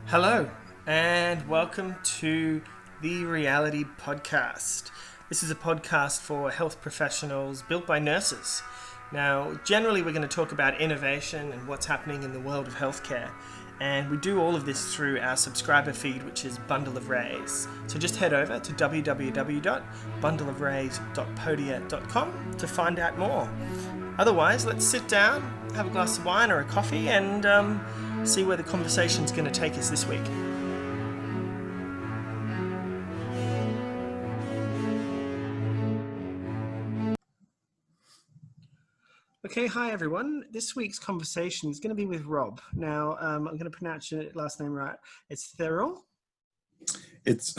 Hello, and welcome to the Reality Podcast. This is a podcast for health professionals built by nurses. Now, generally, we're going to talk about innovation and what's happening in the world of healthcare. And we do all of this through our subscriber feed, which is Bundle of Rays. So just head over to www.bundleofrays.podia.com to find out more. Otherwise, let's sit down, have a glass of wine or a coffee, and see where the conversation's going to take us this week. Okay, hi everyone. This week's conversation is going to be with Rob. Now, I'm going to pronounce your last name right. It's Thurl. It's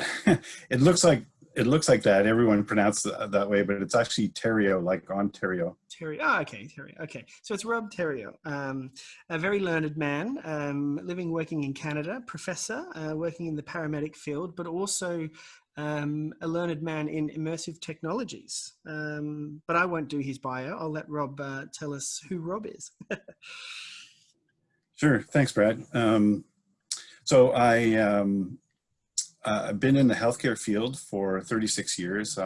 it looks like that. Everyone pronounced that way, but it's actually Terrio, like Ontario. Terrio. Oh, okay, Terrio. Okay, so it's Rob Terrio, a very learned man, working in Canada, professor, working in the paramedic field, but also a learned man in immersive technologies. But I won't do his bio. I'll let Rob tell us who Rob is. Sure. Thanks, Brad. So I've been in the healthcare field for 36 years.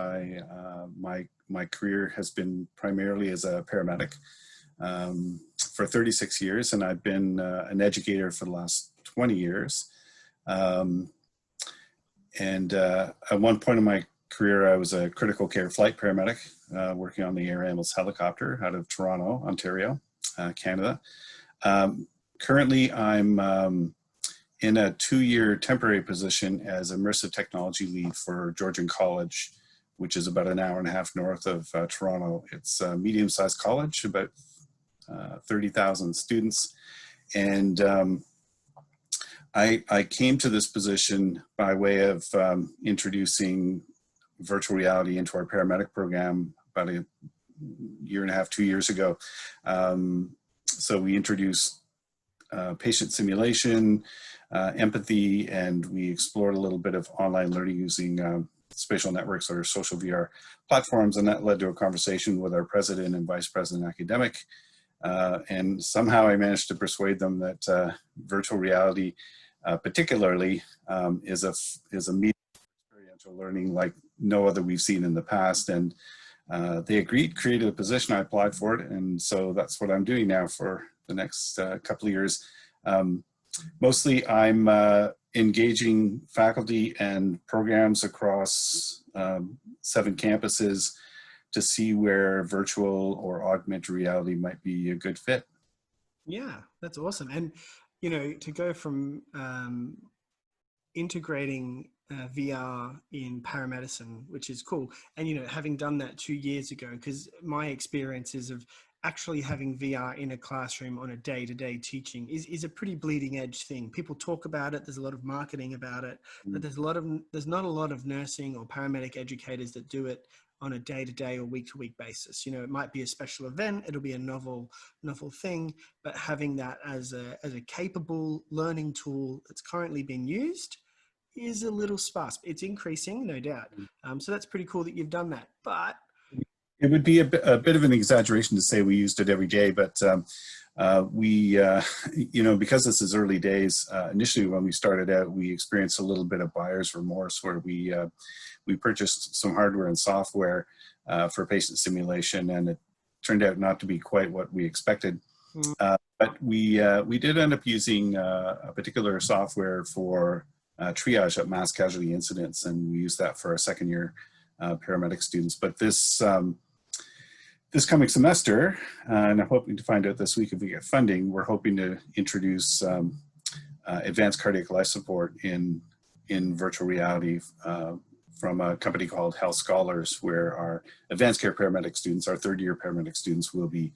My career has been primarily as a paramedic for 36 years, and I've been an educator for the last 20 years. And at one point in my career, I was a critical care flight paramedic working on the Air Ambulance helicopter out of Toronto, Ontario, Canada. Currently, I'm in a 2-year temporary position as Immersive Technology Lead for Georgian College, which is about an hour and a half north of Toronto. It's a medium-sized college, about 30,000 students. And I came to this position by way of introducing virtual reality into our paramedic program about a year and a half, 2 years ago. So we introduced patient simulation, empathy, and we explored a little bit of online learning using spatial networks or social VR platforms, and that led to a conversation with our president and vice president academic. And somehow I managed to persuade them that virtual reality, particularly, is a medium for experiential learning like no other we've seen in the past. And they agreed, created a position, I applied for it, and so that's what I'm doing now for the next couple of years. Mostly I'm engaging faculty and programs across 7 campuses to see where virtual or augmented reality might be a good fit. Yeah, that's awesome. And, you know, to go from integrating VR in paramedicine, which is cool. And, you know, having done that 2 years ago, because my experiences of actually having VR in a classroom on a day-to-day teaching is a pretty bleeding edge thing. People talk about it. There's a lot of marketing about it, but there's not a lot of nursing or paramedic educators that do it on a day-to-day or week-to-week basis. You know, it might be a special event. It'll be a novel thing, but having that as a capable learning tool that's currently being used is a little sparse. It's increasing, no doubt. So that's pretty cool that you've done that. But it would be a bit of an exaggeration to say we used it every day, but you know, because this is early days, initially when we started out, we experienced a little bit of buyer's remorse where we purchased some hardware and software for patient simulation, and it turned out not to be quite what we expected. But we did end up using a particular software for triage at mass casualty incidents, and we used that for our second year paramedic students. But this coming semester, and I'm hoping to find out this week if we get funding, we're hoping to introduce advanced cardiac life support in virtual reality from a company called Health Scholars, where our advanced care paramedic students, our third-year paramedic students, will be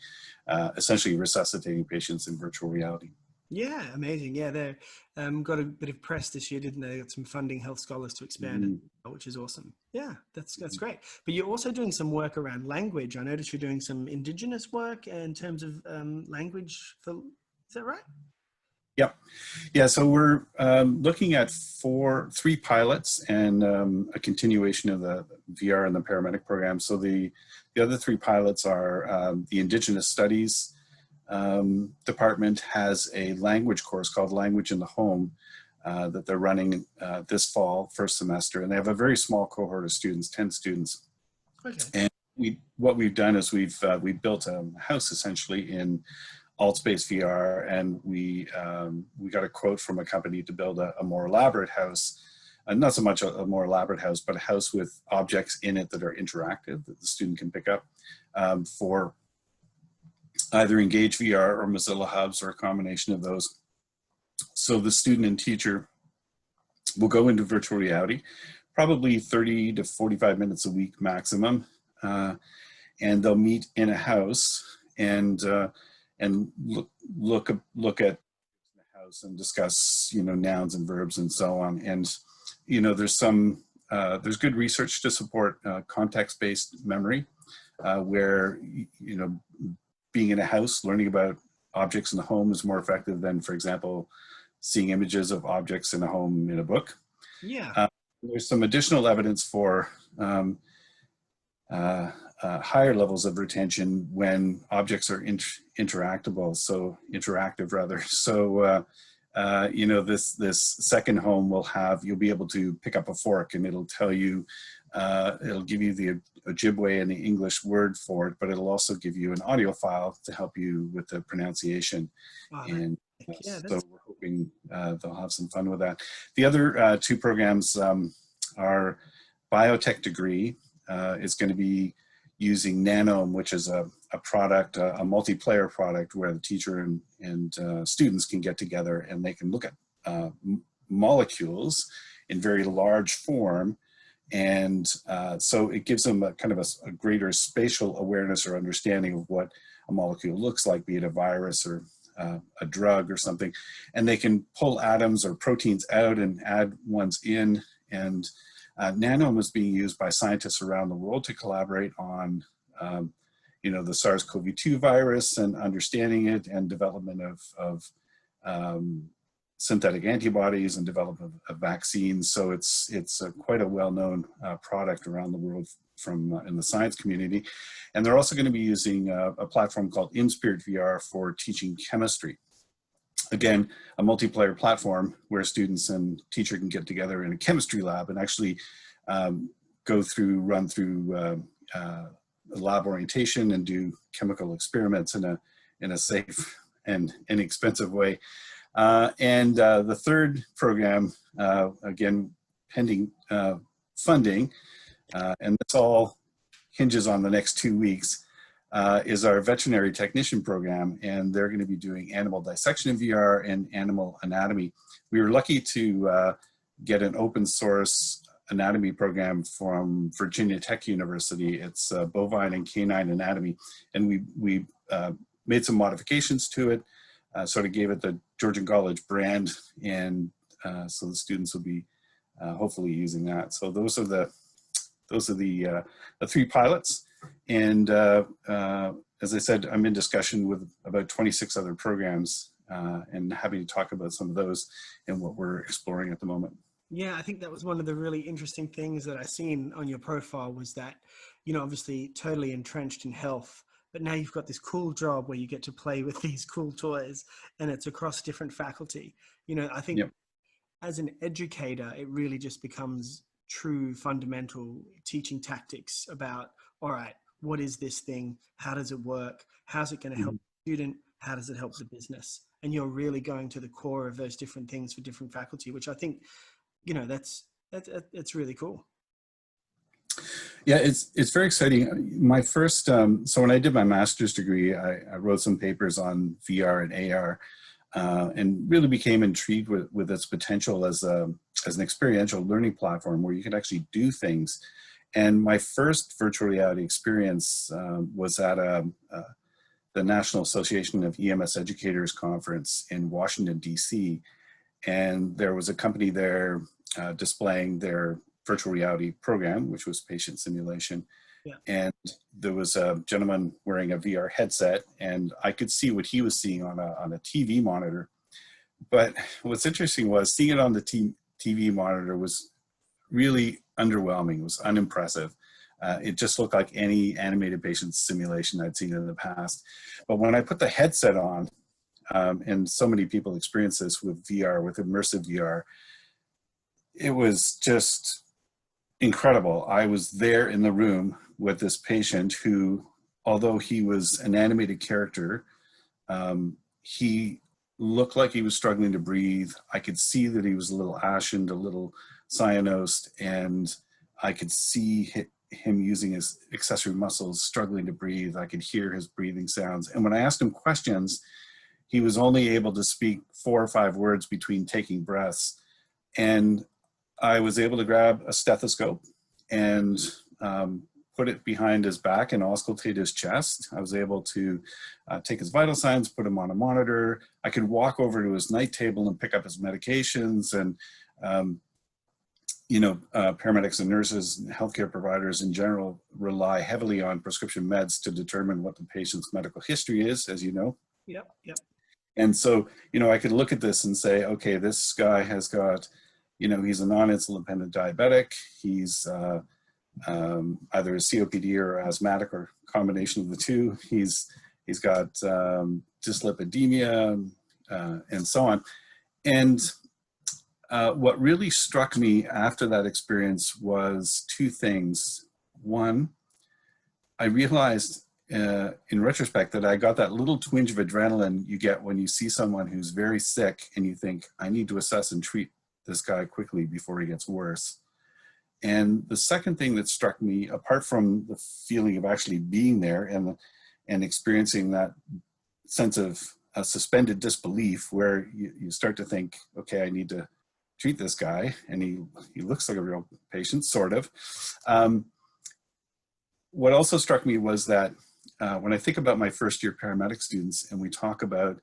essentially resuscitating patients in virtual reality. yeah, amazing. Yeah, they got a bit of press this year, didn't they? Got some funding, Health Scholars, to expand it, which is awesome. Yeah, that's great. But you're also doing some work around language. I noticed you're doing some Indigenous work in terms of language. Is that right? Yep. Yeah, so we're looking at 3 pilots and a continuation of the VR and the paramedic program. So the other 3 pilots are the Indigenous Studies department has a language course called Language in the Home, that they're running this fall, first semester, and they have a very small cohort of students, 10 students. Okay. And what we've done is we've built a house essentially in AltSpace VR, and we got a quote from a company to build a more elaborate house, not so much a more elaborate house, but a house with objects in it that are interactive that the student can pick up for either Engage VR or Mozilla Hubs or a combination of those. So the student and teacher will go into virtual reality, probably 30 to 45 minutes a week maximum, and they'll meet in a house and look at the house and discuss, you know, nouns and verbs and so on. And you know, there's good research to support context-based memory, where, you know, being in a house, learning about objects in the home is more effective than, for example, seeing images of objects in a home in a book. Yeah. There's some additional evidence for higher levels of retention when objects are interactive rather. So, you know, this second home will have, you'll be able to pick up a fork and it'll tell you, it'll give you the Ojibwe and the English word for it, but it'll also give you an audio file to help you with the pronunciation. Oh, And yeah, so we're hoping they'll have some fun with that. The other two programs are biotech degree is going to be using Nanome, which is a product, a multiplayer product where the teacher and students can get together and they can look at molecules in very large form. And so it gives them a kind of a greater spatial awareness or understanding of what a molecule looks like, be it a virus or a drug or something. And they can pull atoms or proteins out and add ones in. And Nanome is being used by scientists around the world to collaborate on, you know, the SARS-CoV-2 virus and understanding it, and development of synthetic antibodies and development of vaccines. So it's quite a well-known product around the world from in the science community. And they're also going to be using a platform called InSpirit VR for teaching chemistry. Again, a multiplayer platform where students and teacher can get together in a chemistry lab and actually run through lab orientation and do chemical experiments in a safe and inexpensive way. And the third program, again, pending funding, and this all hinges on the next 2 weeks, is our veterinary technician program, and they're going to be doing animal dissection in VR and animal anatomy. We were lucky to get an open source anatomy program from Virginia Tech University. It's bovine and canine anatomy, and we made some modifications to it, sort of gave it the Georgian College brand, and so the students will be hopefully using that. So those are the three pilots. And as I said, I'm in discussion with about 26 other programs, and happy to talk about some of those and what we're exploring at the moment. Yeah, I think that was one of the really interesting things that I seen on your profile, was that, you know, obviously totally entrenched in health, but now you've got this cool job where you get to play with these cool toys, and it's across different faculty. You know, I think as an educator, it really just becomes true fundamental teaching tactics about, all right, what is this thing? How does it work? How's it going to help the student? How does it help the business? And you're really going to the core of those different things for different faculty, which I think, you know, that's really cool. Yeah, it's very exciting. My first, so when I did my master's degree, I wrote some papers on VR and AR, and really became intrigued with its potential as an experiential learning platform where you can actually do things. And my first virtual reality experience was at the National Association of EMS Educators conference in Washington, DC. And there was a company there displaying their virtual reality program, which was patient simulation. Yeah. And there was a gentleman wearing a VR headset, and I could see what he was seeing on a TV monitor. But what's interesting was seeing it on the TV monitor was really underwhelming. It was unimpressive. It just looked like any animated patient simulation I'd seen in the past. But when I put the headset on, and so many people experience this with VR, with immersive VR. It was just incredible. I was there in the room with this patient who, although he was an animated character, he looked like he was struggling to breathe. I could see that he was a little ashened, a little cyanosed, and I could see him using his accessory muscles, struggling to breathe. I could hear his breathing sounds. And when I asked him questions, he was only able to speak 4 or 5 words between taking breaths. And I was able to grab a stethoscope and put it behind his back and auscultate his chest. I was able to take his vital signs, put him on a monitor. I could walk over to his night table and pick up his medications. And, paramedics and nurses and healthcare providers in general rely heavily on prescription meds to determine what the patient's medical history is, as you know. Yep. And so, I could look at this and say, okay, this guy has got, he's a non-insulin dependent diabetic. He's either a COPD or asthmatic or combination of the two. He's got dyslipidemia and so on. And what really struck me after that experience was 2 things. One, I realized in retrospect that I got that little twinge of adrenaline you get when you see someone who's very sick and you think, I need to assess and treat this guy quickly before he gets worse. And the second thing that struck me, apart from the feeling of actually being there and experiencing that sense of suspended disbelief where you start to think, okay, I need to treat this guy, and he looks like a real patient, sort of. What also struck me was that when I think about my first year paramedic students and we talk about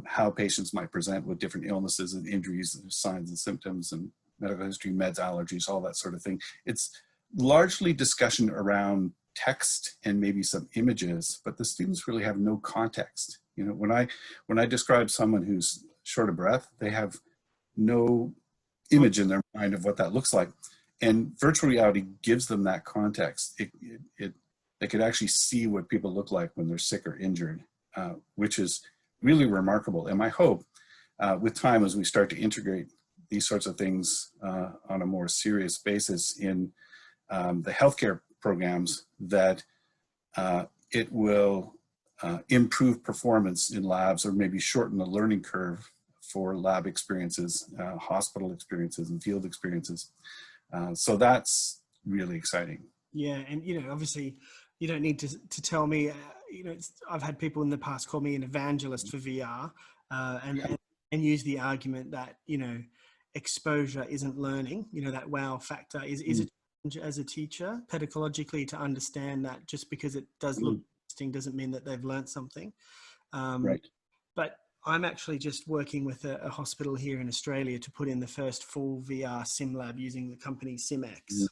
how patients might present with different illnesses and injuries, and signs and symptoms and medical history, meds, allergies, all that sort of thing, it's largely discussion around text and maybe some images, but the students really have no context. When I describe someone who's short of breath, they have no image in their mind of what that looks like. And virtual reality gives them that context. They could actually see what people look like when they're sick or injured, which is really remarkable. And my hope with time, as we start to integrate these sorts of things on a more serious basis in the healthcare programs, that it will improve performance in labs or maybe shorten the learning curve for lab experiences, hospital experiences, and field experiences. So that's really exciting. Yeah, and obviously, you don't need to tell me. I've had people in the past call me an evangelist for VR, and use the argument that exposure isn't learning. That wow factor is a challenge as a teacher pedagogically to understand that just because it does look interesting doesn't mean that they've learned something. Right. But I'm actually just working with a hospital here in Australia to put in the first full VR sim lab using the company SimX.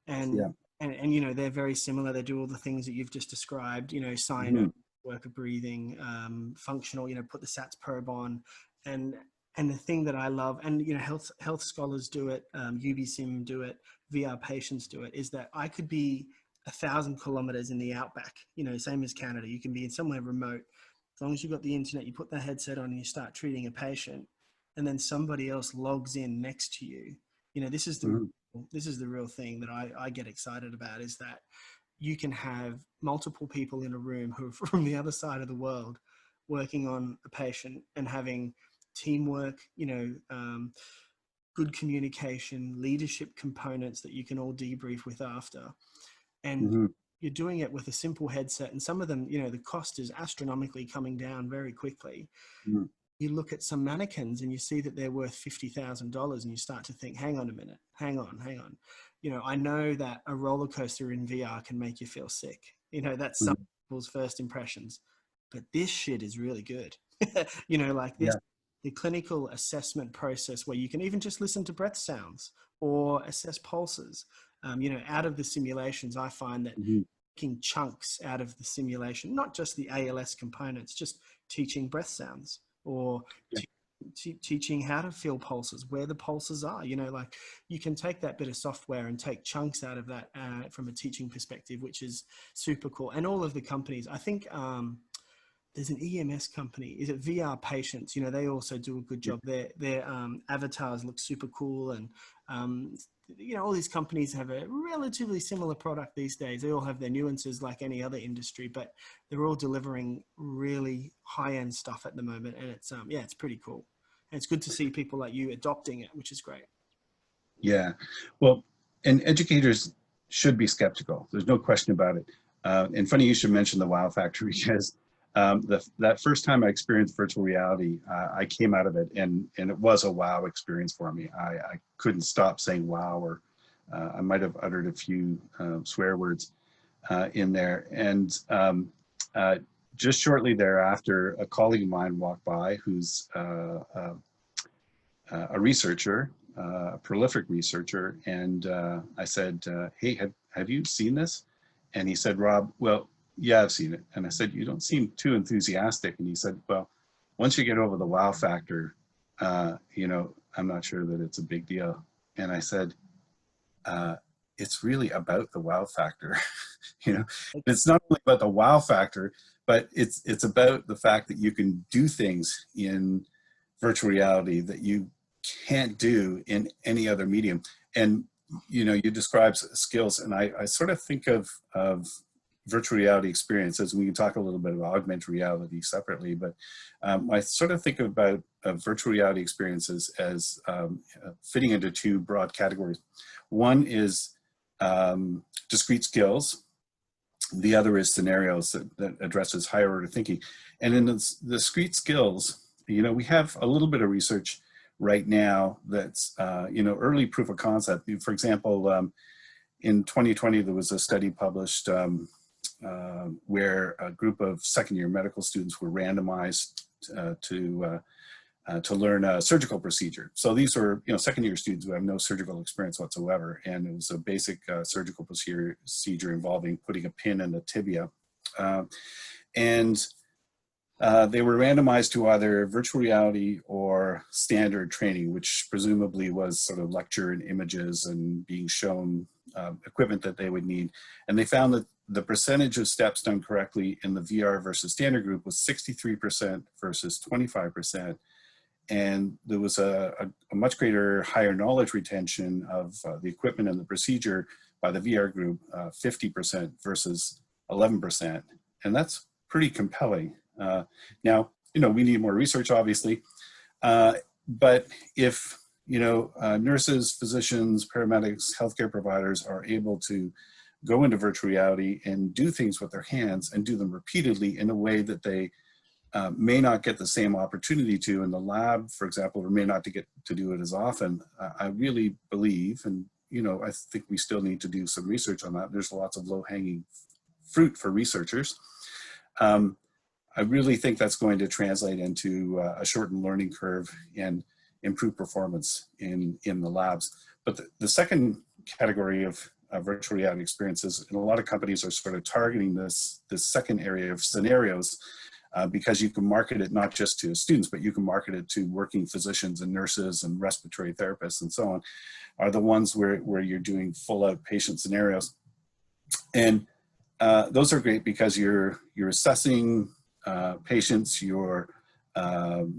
And they're very similar. They do all the things that you've just described, sign work of breathing, functional, put the SATS probe on. And the thing that I love, and health scholars do it, UBSim do it, VR patients do it, is that I could be 1,000 kilometers in the outback, same as Canada. You can be in somewhere remote. As long as you've got the internet, you put the headset on and you start treating a patient, and then somebody else logs in next to you. This is the real thing that I get excited about, is that you can have multiple people in a room who are from the other side of the world working on a patient and having teamwork, good communication, leadership components that you can all debrief with after. And you're doing it with a simple headset, and some of them, the cost is astronomically coming down very quickly. You look at some mannequins and you see that they're worth $50,000, and you start to think, hang on a minute, hang on. I know that a roller coaster in VR can make you feel sick. That's some people's first impressions, but this shit is really good. Like this, the clinical assessment process where you can even just listen to breath sounds or assess pulses. Out of the simulations, I find that taking chunks out of the simulation, not just the ALS components, just teaching breath sounds or teaching how to feel pulses, where the pulses are, like you can take that bit of software and take chunks out of that from a teaching perspective, which is super cool. And all of the companies, I think there's an EMS company. Is it VR Patients? You know, they also do a good job. Their avatars look super cool, and you know, all these companies have a relatively similar product these days. They all have their nuances like any other industry, but they're all delivering really high-end stuff at the moment, and it's yeah, it's pretty cool. And it's good to see people like you adopting it, which is great. Yeah, well, and educators should be skeptical. There's no question about it. And funny you should mention the wow factor, because that first time I experienced virtual reality, I came out of it and it was a wow experience for me. I couldn't stop saying wow, or I might have uttered a few swear words in there. And just shortly thereafter, a colleague of mine walked by who's a researcher, a prolific researcher, and I said, hey, have you seen this? And he said, Rob, well, yeah, I've seen it. And I said, you don't seem too enthusiastic. And he said, well, once you get over the wow factor, you know, I'm not sure that it's a big deal. And I said, it's really about the wow factor. You know, it's not only about the wow factor, but it's about the fact that you can do things in virtual reality that you can't do in any other medium. And you know, you describe skills, and I sort of think of virtual reality experiences. We can talk a little bit about augmented reality separately, but I sort of think about virtual reality experiences as fitting into two broad categories. One is discrete skills. The other is scenarios that addresses higher order thinking. And in the discrete skills, you know, we have a little bit of research right now that's, you know, early proof of concept. For example, in 2020, there was a study published where a group of second-year medical students were randomized to learn a surgical procedure. So these were, you know, second-year students who have no surgical experience whatsoever, and it was a basic surgical procedure involving putting a pin in the tibia. They were randomized to either virtual reality or standard training, which presumably was sort of lecture and images and being shown equipment that they would need. And they found that the percentage of steps done correctly in the VR versus standard group was 63% versus 25%. And there was a much greater, higher knowledge retention of the equipment and the procedure by the VR group, 50% versus 11%. And that's pretty compelling. Now, you know, we need more research, obviously, but if, you know, nurses, physicians, paramedics, healthcare providers are able to go into virtual reality and do things with their hands and do them repeatedly in a way that they may not get the same opportunity to in the lab, for example, or may not get to do it as often, I really believe, and, you know, I think we still need to do some research on that. There's lots of low-hanging fruit for researchers. I really think that's going to translate into a shortened learning curve and improved performance in the labs. But the second category of virtual reality experiences, and a lot of companies are sort of targeting this second area of scenarios because you can market it not just to students, but you can market it to working physicians and nurses and respiratory therapists and so on, are the ones where you're doing full outpatient scenarios. And those are great because you're assessing patients, you're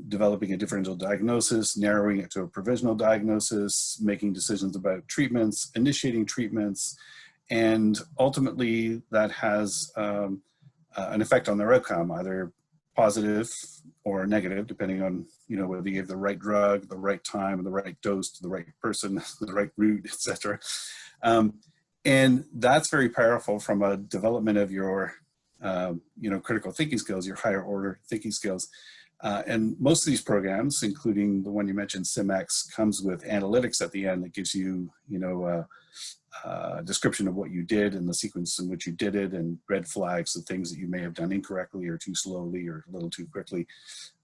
developing a differential diagnosis, narrowing it to a provisional diagnosis, making decisions about treatments, initiating treatments, and ultimately that has an effect on their outcome, either positive or negative, depending on, you know, whether you give the right drug, the right time, the right dose to the right person, the right route, etc. And that's very powerful from a development of your you know, critical thinking skills, your higher order thinking skills. And most of these programs, including the one you mentioned, SimX, comes with analytics at the end that gives you, you know, a description of what you did and the sequence in which you did it, and red flags, the things that you may have done incorrectly or too slowly or a little too quickly.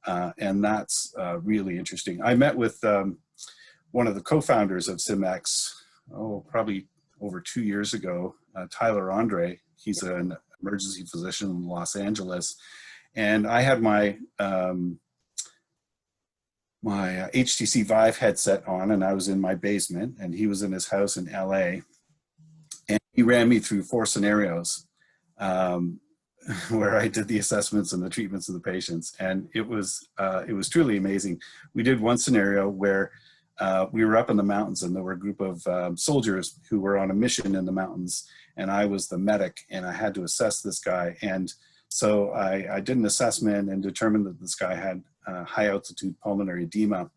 And that's really interesting. I met with one of the co-founders of SimX, probably over 2 years ago, Tyler Andre. He's an emergency physician in Los Angeles. And I had my my HTC Vive headset on, and I was in my basement, and he was in his house in LA. And he ran me through 4 scenarios where I did the assessments and the treatments of the patients, and it was truly amazing. We did one scenario where we were up in the mountains, and there were a group of soldiers who were on a mission in the mountains, and I was the medic, and I had to assess this guy. And so I did an assessment and determined that this guy had high altitude pulmonary edema.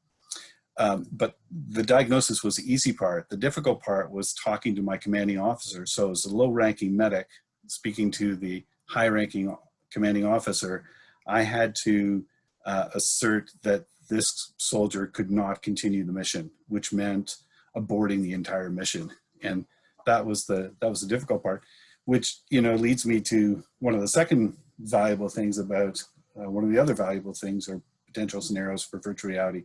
But the diagnosis was the easy part. The difficult part was talking to my commanding officer. So as a low-ranking medic speaking to the high-ranking commanding officer, I had to assert that this soldier could not continue the mission, which meant aborting the entire mission. And that was the difficult part, which, you know, leads me to one of the second valuable things about one of the other valuable things or potential scenarios for virtual reality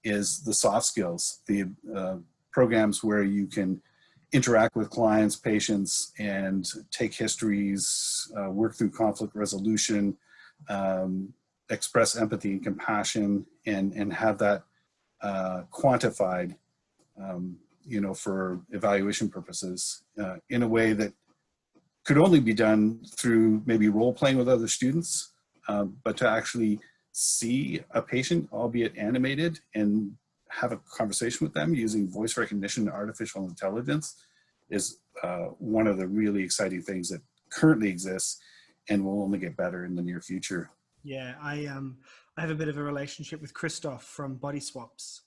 is the soft skills, the programs where you can interact with clients, patients, and take histories, work through conflict resolution, express empathy and compassion, and have that quantified, you know, for evaluation purposes in a way that could only be done through maybe role playing with other students, but to actually see a patient, albeit animated, and have a conversation with them using voice recognition and artificial intelligence is one of the really exciting things that currently exists and will only get better in the near future. Yeah, I have a bit of a relationship with Christoph from Body Swaps.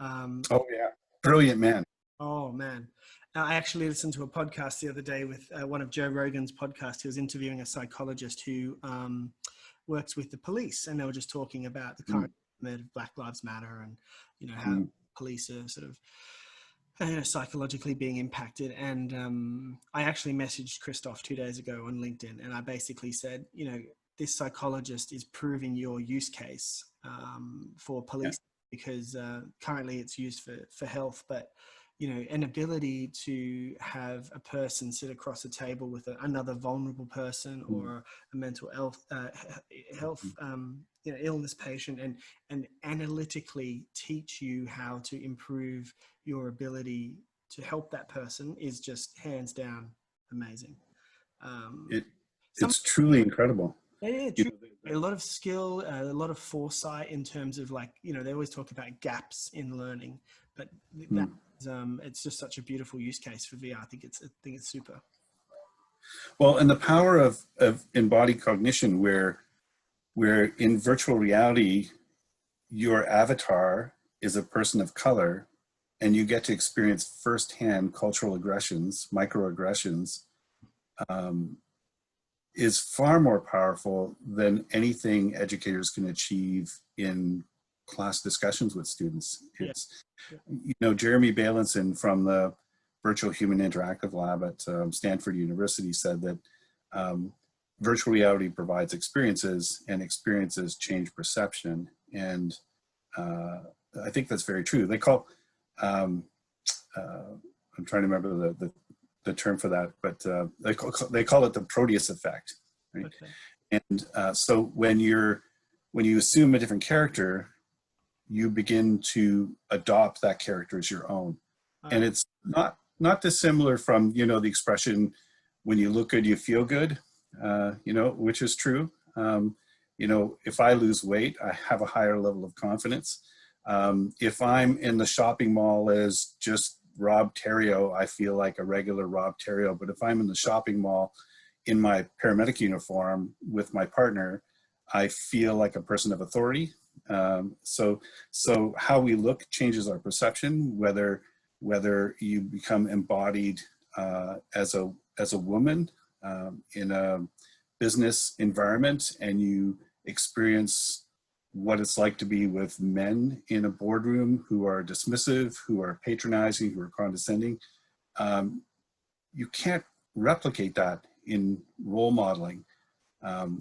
Oh yeah, brilliant man. Oh man. I actually listened to a podcast the other day with one of Joe Rogan's podcasts. He was interviewing a psychologist who works with the police, and they were just talking about the current movement of Black Lives Matter and, you know, how police are sort of, you know, psychologically being impacted. And I actually messaged Christoph 2 days ago on LinkedIn, and I basically said, you know, this psychologist is proving your use case for police, because currently it's used for health, but, you know, an ability to have a person sit across a table with another vulnerable person or a mental health you know, illness patient, and analytically teach you how to improve your ability to help that person is just hands down amazing. It's truly incredible. Yeah, true. A lot of skill, a lot of foresight in terms of, like, you know, they always talk about gaps in learning, but that it's just such a beautiful use case for VR. I think it's super. Well, and the power of embodied cognition, where in virtual reality, your avatar is a person of color, and you get to experience firsthand cultural aggressions, microaggressions, is far more powerful than anything educators can achieve in class discussions with students. It's, you know, Jeremy Bailenson from the Virtual Human Interactive Lab at Stanford University said that virtual reality provides experiences, and experiences change perception. And I think that's very true. They call, I'm trying to remember the term for that, but they call it the Proteus effect. Right? Okay. And so when you assume a different character, you begin to adopt that character as your own. And it's not dissimilar from, you know, the expression, when you look good, you feel good, you know, which is true. You know, if I lose weight, I have a higher level of confidence. If I'm in the shopping mall as just Rob Terrio, I feel like a regular Rob Terrio. But if I'm in the shopping mall in my paramedic uniform with my partner, I feel like a person of authority. So how we look changes our perception, whether you become embodied as a woman in a business environment, and you experience what it's like to be with men in a boardroom who are dismissive, who are patronizing, who are condescending. You can't replicate that in role modeling.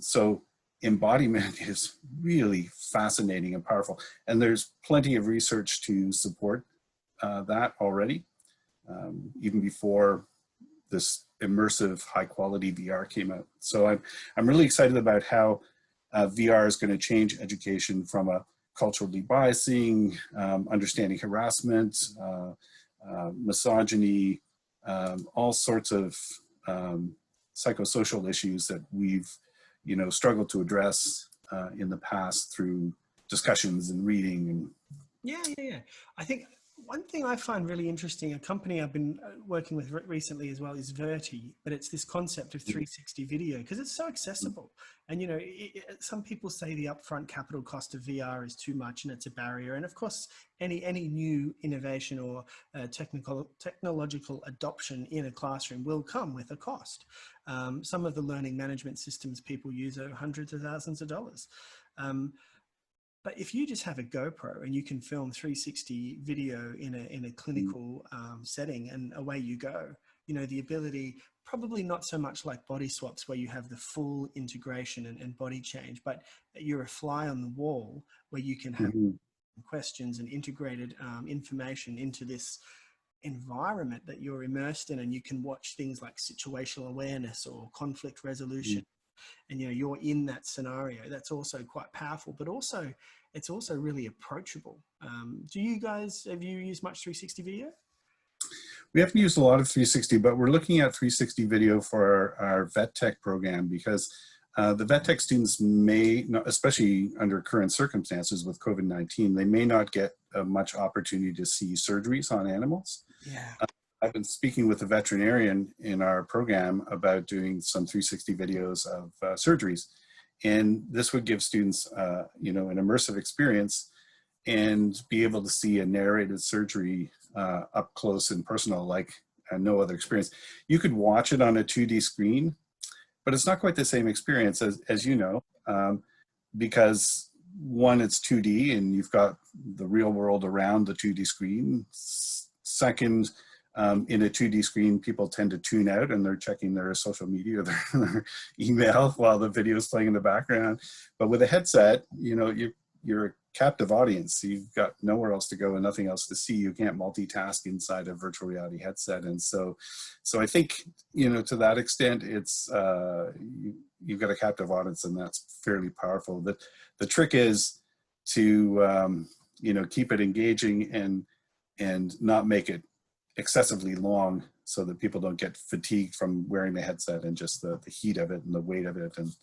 So embodiment is really fascinating and powerful. And there's plenty of research to support that already, even before this immersive high quality VR came out. So I'm really excited about how VR is going to change education from a cultural debiasing, understanding harassment, misogyny, all sorts of psychosocial issues that we've struggled to address in the past through discussions and reading. And Yeah. I think one thing I find really interesting, a company I've been working with recently as well, is Verti, but it's this concept of 360 video because it's so accessible. And, some people say the upfront capital cost of VR is too much and it's a barrier. And of course, any new innovation or technological adoption in a classroom will come with a cost. Some of the learning management systems people use are hundreds of thousands of dollars. But if you just have a GoPro and you can film 360 video in a clinical setting, and away you go, the ability, probably not so much like body swaps where you have the full integration and body change, but you're a fly on the wall where you can have questions and integrated information into this environment that you're immersed in, and you can watch things like situational awareness or conflict resolution. And you're in that scenario. That's also quite powerful, but also it's also really approachable. Have you used much 360 video? We haven't used a lot of 360, but we're looking at 360 video for our VetTech program because the VetTech students may not, especially under current circumstances with COVID-19, they may not get much opportunity to see surgeries on animals. Yeah. I've been speaking with a veterinarian in our program about doing some 360 videos of surgeries. And this would give students, an immersive experience and be able to see a narrated surgery up close and personal like no other experience. You could watch it on a 2D screen, but it's not quite the same experience as because one, it's 2D and you've got the real world around the 2D screen. Second, in a 2D screen, people tend to tune out and they're checking their social media or their email while the video is playing in the background. But with a headset, you're a captive audience. You've got nowhere else to go and nothing else to see. You can't multitask inside a virtual reality headset. And so I think, to that extent, it's you've got a captive audience, and that's fairly powerful. The trick is to keep it engaging and not make it excessively long so that people don't get fatigued from wearing the headset and just the heat of it and the weight of it. And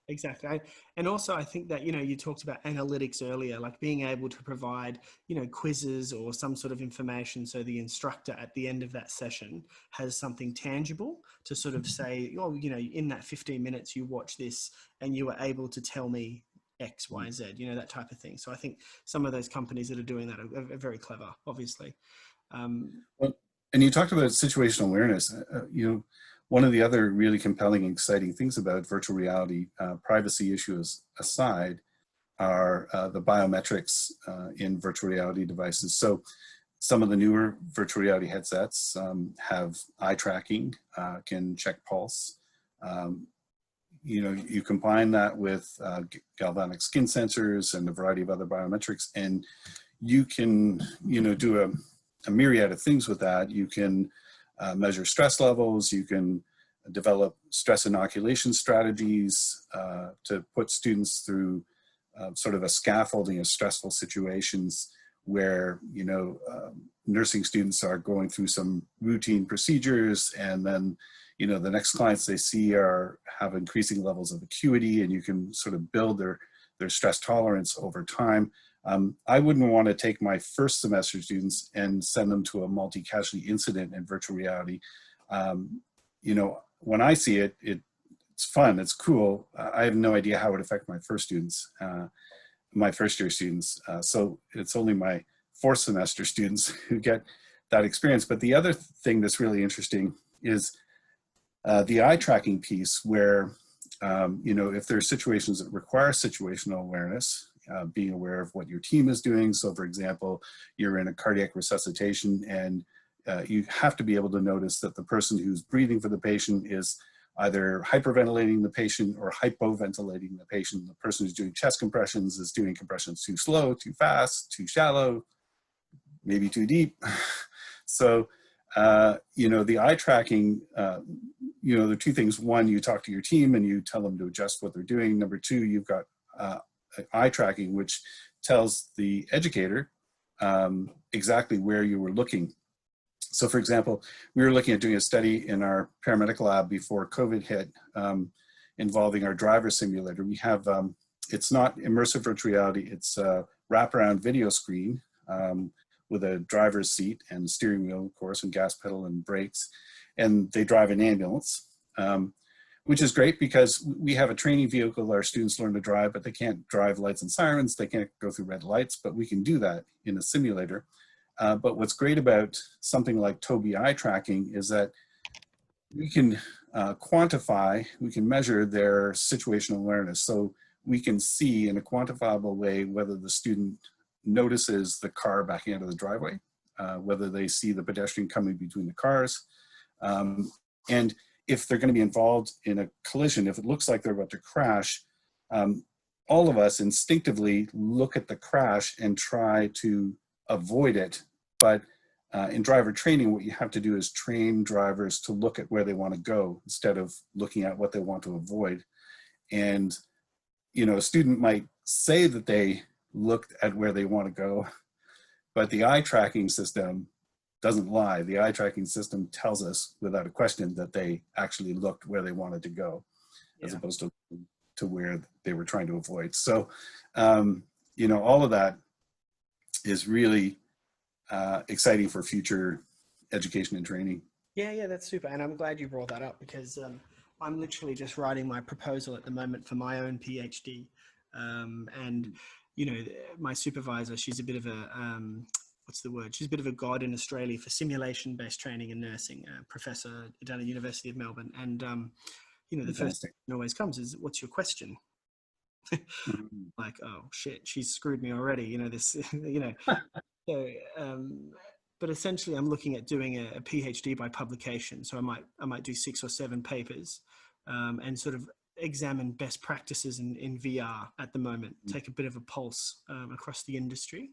exactly. And also I think that, you talked about analytics earlier, like being able to provide, quizzes or some sort of information so the instructor at the end of that session has something tangible to sort of say, in that 15 minutes you watch this and you were able to tell me X, Y, Z, that type of thing. So I think some of those companies that are doing that are very clever, obviously. Well, and you talked about situational awareness. One of the other really compelling and exciting things about virtual reality, privacy issues aside, are the biometrics in virtual reality devices. So some of the newer virtual reality headsets have eye tracking, can check pulse. You combine that with galvanic skin sensors and a variety of other biometrics, and you can, do a myriad of things with that. You can measure stress levels. You can develop stress inoculation strategies to put students through sort of a scaffolding of stressful situations where, nursing students are going through some routine procedures, and then, the next clients they see have increasing levels of acuity, and you can sort of build their stress tolerance over time. I wouldn't want to take my first semester students and send them to a multi-casualty incident in virtual reality. When I see it, it's fun, it's cool. I have no idea how it would affect my first students, my first year students. So it's only my fourth semester students who get that experience. But the other thing that's really interesting is the eye tracking piece where, if there are situations that require situational awareness, being aware of what your team is doing. So for example, you're in a cardiac resuscitation and you have to be able to notice that the person who's breathing for the patient is either hyperventilating the patient or hypoventilating the patient. The person who's doing chest compressions is doing compressions too slow, too fast, too shallow, maybe too deep. So, the eye tracking, there are two things. One, you talk to your team and you tell them to adjust what they're doing. Number two, you've got eye tracking, which tells the educator exactly where you were looking. So for example, we were looking at doing a study in our paramedic lab before COVID hit, involving our driver simulator. We have, it's not immersive virtual reality, it's a wraparound video screen with a driver's seat and steering wheel, of course, and gas pedal and brakes, and they drive an ambulance, which is great because we have a training vehicle our students learn to drive, but they can't drive lights and sirens, they can't go through red lights, but we can do that in a simulator. But what's great about something like Tobii eye tracking is that we can quantify, we can measure their situational awareness. So we can see in a quantifiable way whether the student notices the car backing out of the driveway, whether they see the pedestrian coming between the cars, and if they're going to be involved in a collision, if it looks like they're about to crash, all of us instinctively look at the crash and try to avoid it. But in driver training, what you have to do is train drivers to look at where they want to go instead of looking at what they want to avoid. And, you know, a student might say that they looked at where they want to go, but the eye tracking system doesn't lie. The eye tracking system tells us without a question that they actually looked where they wanted to go, as opposed to where they were trying to avoid. So, you know, all of that is really exciting for future education and training. Yeah, that's super. And I'm glad you brought that up because I'm literally just writing my proposal at the moment for my own PhD. And, you know, my supervisor, she's a bit of a, what's the word? She's a bit of a god in Australia for simulation-based training and nursing, professor down at the University of Melbourne. And, you know, the first thing that always comes is, what's your question? Like, oh shit, she's screwed me already. You know, this, you know, so, but essentially I'm looking at doing a PhD by publication. So I might do 6 or 7 papers and sort of examine best practices in VR at the moment, take a bit of a pulse across the industry.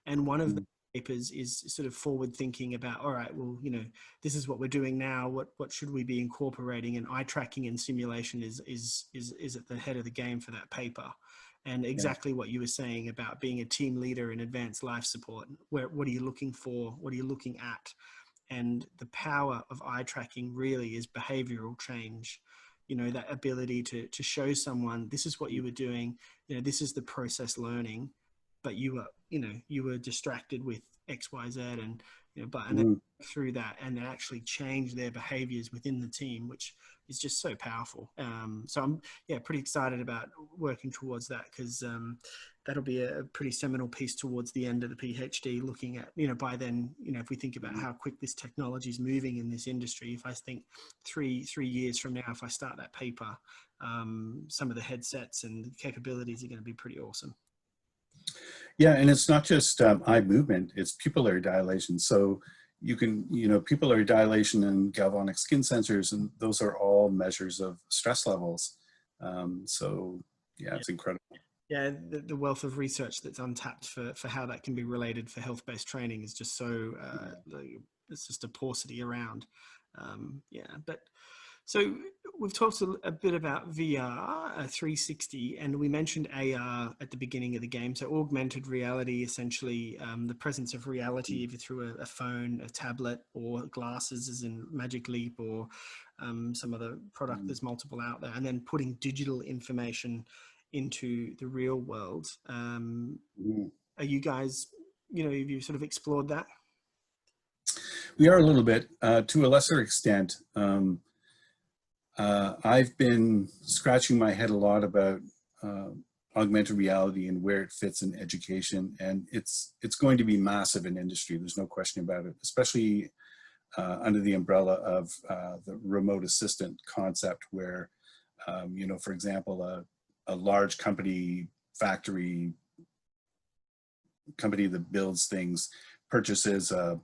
And one of the papers is sort of forward thinking about, all right, well, you know, this is what we're doing now. What should we be incorporating? And eye tracking and simulation is at the head of the game for that paper. And exactly what you were saying about being a team leader in advanced life support. What are you looking for? What are you looking at? And the power of eye tracking really is behavioral change. You know, that ability to show someone, this is what you were doing, you know, this is the process learning, but you were distracted with X, Y, Z, and, you know, and then through that and actually change their behaviors within the team, which is just so powerful. So I'm pretty excited about working towards that because that'll be a pretty seminal piece towards the end of the PhD, looking at, you know, by then, you know, if we think about how quick this technology is moving in this industry, if I think three years from now, if I start that paper, some of the headsets and capabilities are going to be pretty awesome. Yeah, and it's not just eye movement, it's pupillary dilation. So you can, you know, pupillary dilation and galvanic skin sensors, and those are all measures of stress levels. So yeah, it's incredible. Yeah, the wealth of research that's untapped for how that can be related for health-based training is just so, it's just a paucity around. But so we've talked a bit about VR 360, and we mentioned AR at the beginning of the game. So augmented reality, essentially the presence of reality either through a phone, a tablet, or glasses as in Magic Leap or some other product. There's multiple out there. And then putting digital information into the real world. Are you guys, you know, have you sort of explored that? We are a little bit, to a lesser extent. I've been scratching my head a lot about augmented reality and where it fits in education, and it's going to be massive in industry. There's no question about it, especially under the umbrella of the remote assistant concept, where you know, for example, a large company that builds things purchases a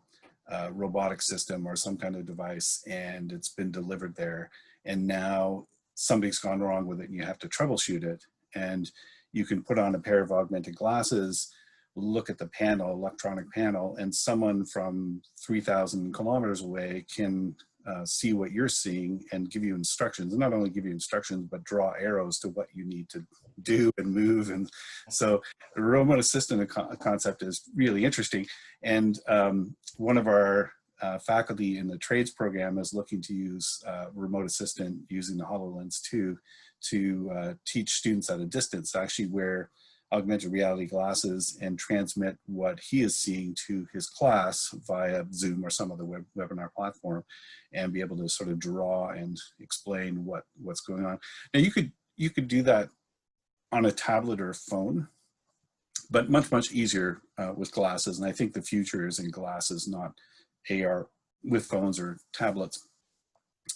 robotic system or some kind of device, and it's been delivered there, and now something's gone wrong with it and you have to troubleshoot it. And you can put on a pair of augmented glasses, look at the panel, electronic panel, and someone from 3,000 kilometers away can see what you're seeing and give you instructions. And not only give you instructions, but draw arrows to what you need to do and move. And so the remote assistant concept is really interesting. And one of our faculty in the trades program is looking to use remote assistant using the HoloLens 2 teach students at a distance, actually wear augmented reality glasses and transmit what he is seeing to his class via Zoom or some other webinar platform, and be able to sort of draw and explain what's going on. Now you could do that on a tablet or phone, but much easier with glasses. And I think the future is in glasses, not AR with phones or tablets.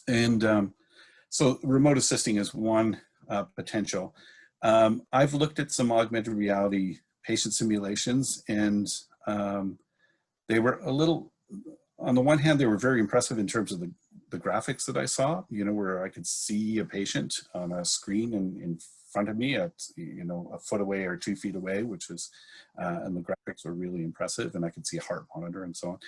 And so remote assisting is one potential. I've looked at some augmented reality patient simulations, and they were a little, on the one hand, they were very impressive in terms of the graphics that I saw, you know, where I could see a patient on a screen in front of me at, you know, a foot away or 2 feet away, which was, and the graphics were really impressive, and I could see a heart monitor and so on.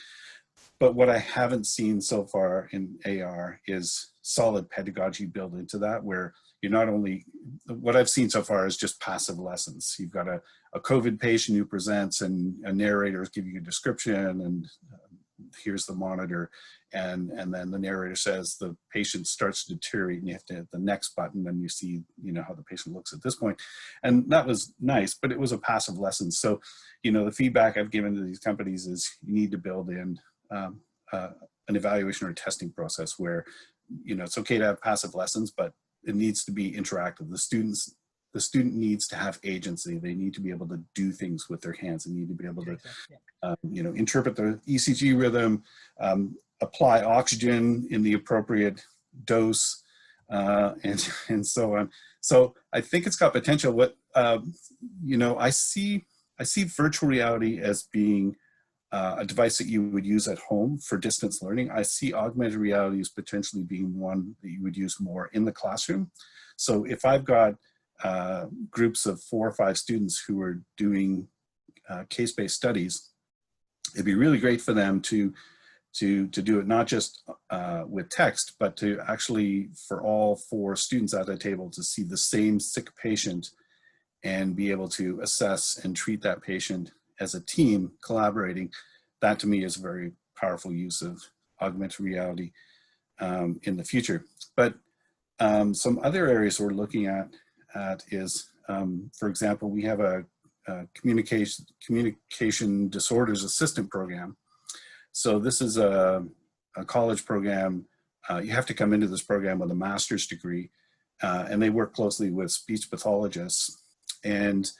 But what I haven't seen so far in AR is solid pedagogy built into that, where you're not only, what I've seen so far is just passive lessons. You've got a COVID patient who presents, and a narrator is giving you a description, and here's the monitor, and then the narrator says the patient starts to deteriorate and you have to hit the next button, and you see, you know, how the patient looks at this point. And that was nice, but it was a passive lesson. So, you know, the feedback I've given to these companies is you need to build in an evaluation or testing process where, you know, it's okay to have passive lessons, but it needs to be interactive. The student needs to have agency. They need to be able to do things with their hands. They need to be able to, you know, interpret the ECG rhythm, apply oxygen in the appropriate dose, and so on. So I think it's got potential. What, you know, I see virtual reality as being a device that you would use at home for distance learning. I see augmented reality as potentially being one that you would use more in the classroom. So if I've got groups of 4 or 5 students who are doing case-based studies, it'd be really great for them to do it not just with text, but to actually, for all 4 students at a table, to see the same sick patient and be able to assess and treat that patient as a team collaborating. That to me is a very powerful use of augmented reality in the future. But some other areas we're looking at is, for example, we have a communication disorders assistant program. So this is a college program. You have to come into this program with a master's degree, and they work closely with speech pathologists. And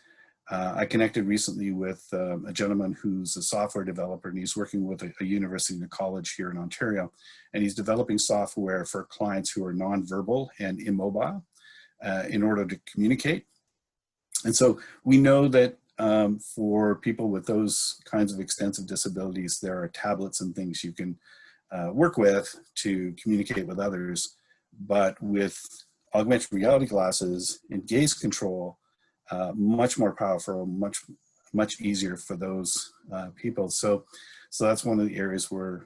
I connected recently with a gentleman who's a software developer, and he's working with a university and a college here in Ontario, and he's developing software for clients who are nonverbal and immobile in order to communicate. And so we know that for people with those kinds of extensive disabilities, there are tablets and things you can work with to communicate with others. But with augmented reality glasses and gaze control, much more powerful, much easier for those people. So that's one of the areas we're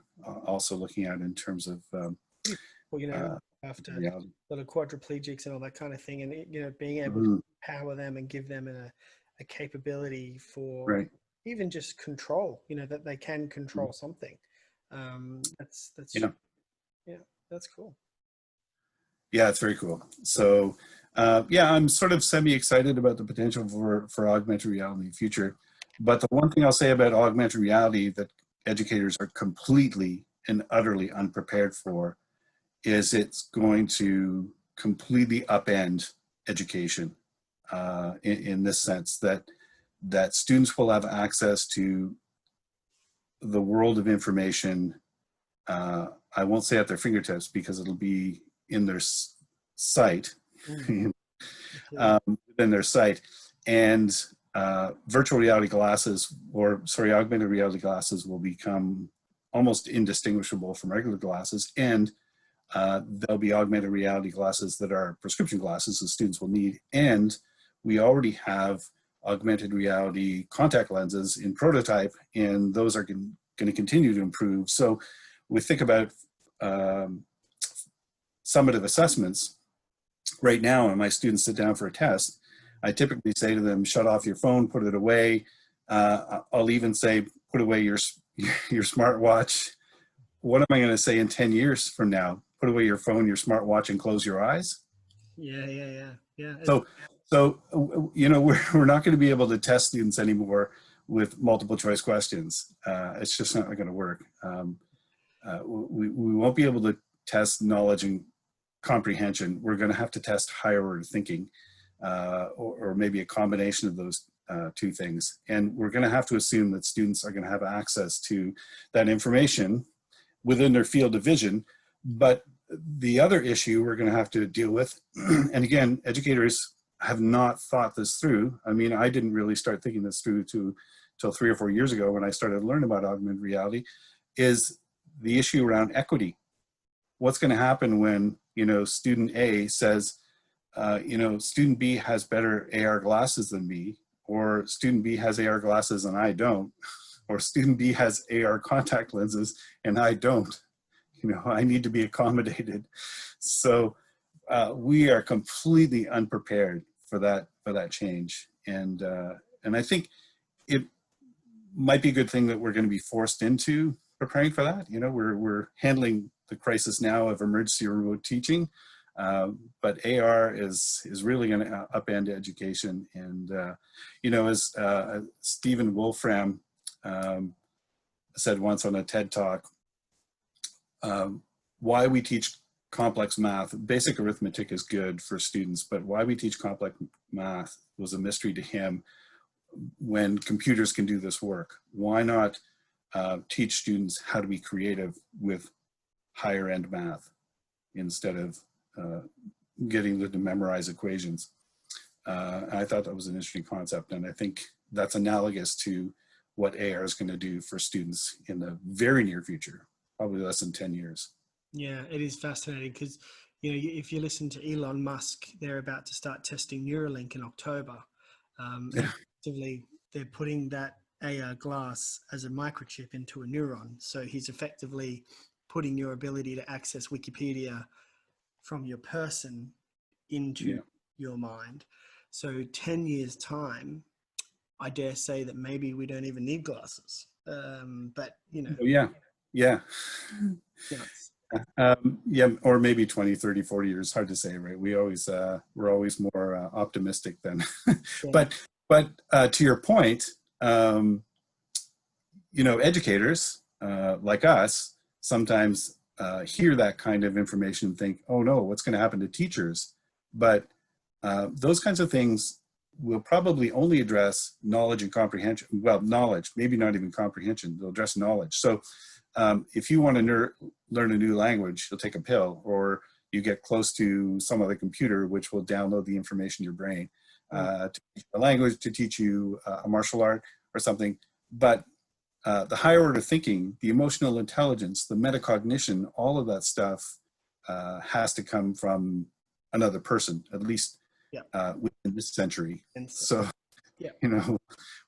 also looking at in terms of well, you know, after sort of quadriplegics and all that kind of thing, and you know, being able to empower them and give them a capability for even just control, you know, that they can control something. That's yeah, that's cool. Yeah, it's very cool. So yeah, I'm sort of semi-excited about the potential for augmented reality in the future. But the one thing I'll say about augmented reality that educators are completely and utterly unprepared for is it's going to completely upend education in this sense that students will have access to the world of information. I won't say at their fingertips because it'll be in their sight, within their sight, and virtual reality glasses, or sorry, augmented reality glasses will become almost indistinguishable from regular glasses, and there'll be augmented reality glasses that are prescription glasses that students will need, and we already have augmented reality contact lenses in prototype, and those are going to continue to improve. So we think about summative assessments. Right now, when my students sit down for a test, I typically say to them, shut off your phone, put it away. I'll even say, put away your smartwatch. What am I going to say in 10 years from now? Put away your phone, your smartwatch, and close your eyes? Yeah. You know, we're not going to be able to test students anymore with multiple choice questions. It's just not going to work. We won't be able to test knowledge and comprehension. We're going to have to test higher order thinking, or maybe a combination of those two things. And we're going to have to assume that students are going to have access to that information within their field of vision. But the other issue we're going to have to deal with, and again, educators have not thought this through. I mean, I didn't really start thinking this through till 3 or 4 years ago when I started to learn about augmented reality, is the issue around equity. What's going to happen when, you know, student A says, you know, student B has better AR glasses than me, or student B has AR glasses and I don't, or student B has AR contact lenses and I don't. You know, I need to be accommodated. So we are completely unprepared for that change. And I think it might be a good thing that we're going to be forced into preparing for that. You know, we're handling the crisis now of emergency remote teaching, but AR is really going to upend education. And you know, as Stephen Wolfram said once on a TED Talk, why we teach complex math, basic arithmetic is good for students, but why we teach complex math was a mystery to him. When computers can do this work, why not teach students how to be creative with higher end math instead of getting them to memorize equations? I thought that was an interesting concept, and I think that's analogous to what AR is going to do for students in the very near future, probably less than 10 years. Yeah, it is fascinating because, you know, if you listen to Elon Musk, they're about to start testing Neuralink in October. Effectively, they're putting that AR glass as a microchip into a neuron. So he's effectively putting your ability to access Wikipedia from your person into your mind. So 10 years time, I dare say that maybe we don't even need glasses. But, you know. Yeah. Nuts. Yeah, or maybe 20, 30, 40 years, hard to say, right? We're always more optimistic than, but to your point, you know, educators like us sometimes hear that kind of information and think, oh no, what's going to happen to teachers? But those kinds of things will probably only address knowledge and comprehension. Well, knowledge, maybe not even comprehension, they'll address knowledge. So if you want to learn a new language, you'll take a pill, or you get close to some other computer, which will download the information in your brain to teach a language, to teach you a martial art or something. But the higher order thinking, the emotional intelligence, the metacognition, all of that stuff has to come from another person, at least within this century. So, you know,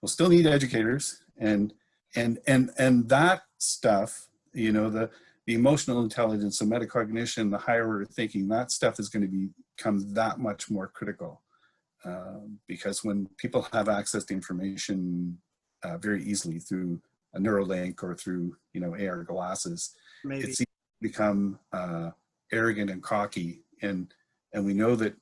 we'll still need educators, and that stuff, you know, the emotional intelligence, the metacognition, the higher order thinking, that stuff is going to become that much more critical, because when people have access to information very easily through a Neuralink or through, you know, AR glasses, it's easy to become arrogant and cocky, and we know that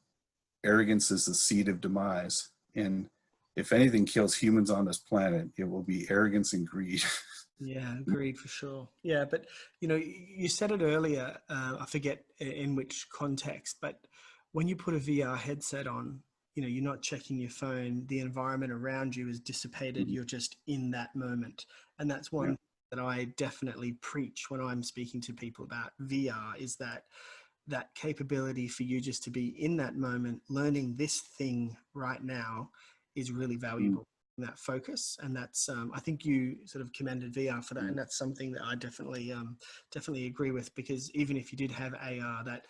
arrogance is the seed of demise, and if anything kills humans on this planet, it will be arrogance and greed. Yeah, agreed for sure. Yeah, but you know, you said it earlier, I forget in which context, but when you put a VR headset on, you know, you're not checking your phone, the environment around you is dissipated, you're just in that moment. And that's one that I definitely preach when I'm speaking to people about VR, is that capability for you just to be in that moment, learning this thing right now is really valuable. That focus, and that's I think you sort of commended VR for that, and that's something that I definitely agree with, because even if you did have AR, that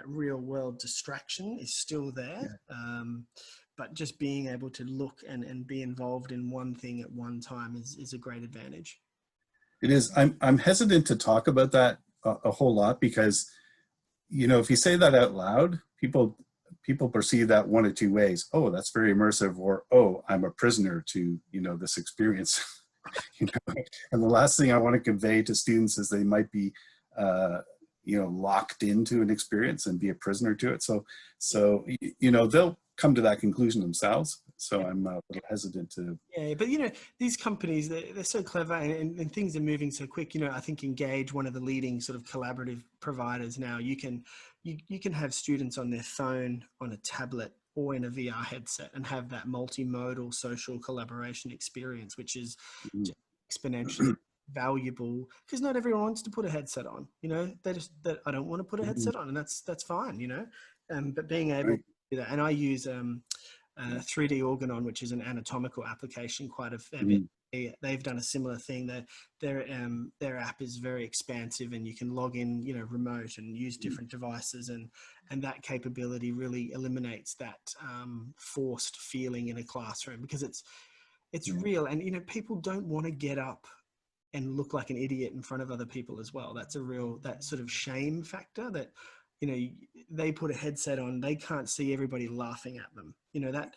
real world distraction is still there, but just being able to look and be involved in one thing at one time is a great advantage. It is. I'm hesitant to talk about that a whole lot, because, you know, if you say that out loud, people perceive that one of two ways. Oh, that's very immersive, or, oh, I'm a prisoner to, you know, this experience. You know, and the last thing I want to convey to students is they might be locked into an experience and be a prisoner to it. So they'll come to that conclusion themselves. So I'm a little hesitant to. Yeah, but these companies, they're so clever, and things are moving so quick. I think Engage, one of the leading sort of collaborative providers now, you can have students on their phone, on a tablet, or in a VR headset, and have that multimodal social collaboration experience, which is exponentially valuable, because not everyone wants to put a headset on. That I don't want to put a headset on, and that's fine. But being able to do that, and I use 3D Organon, which is an anatomical application, quite a fair bit. They've done a similar thing. Their app is very expansive, and you can log in, remote, and use different devices, and that capability really eliminates that forced feeling in a classroom, because it's real, and people don't want to get up and look like an idiot in front of other people as well. That's that sort of shame factor that, they put a headset on, they can't see everybody laughing at them. That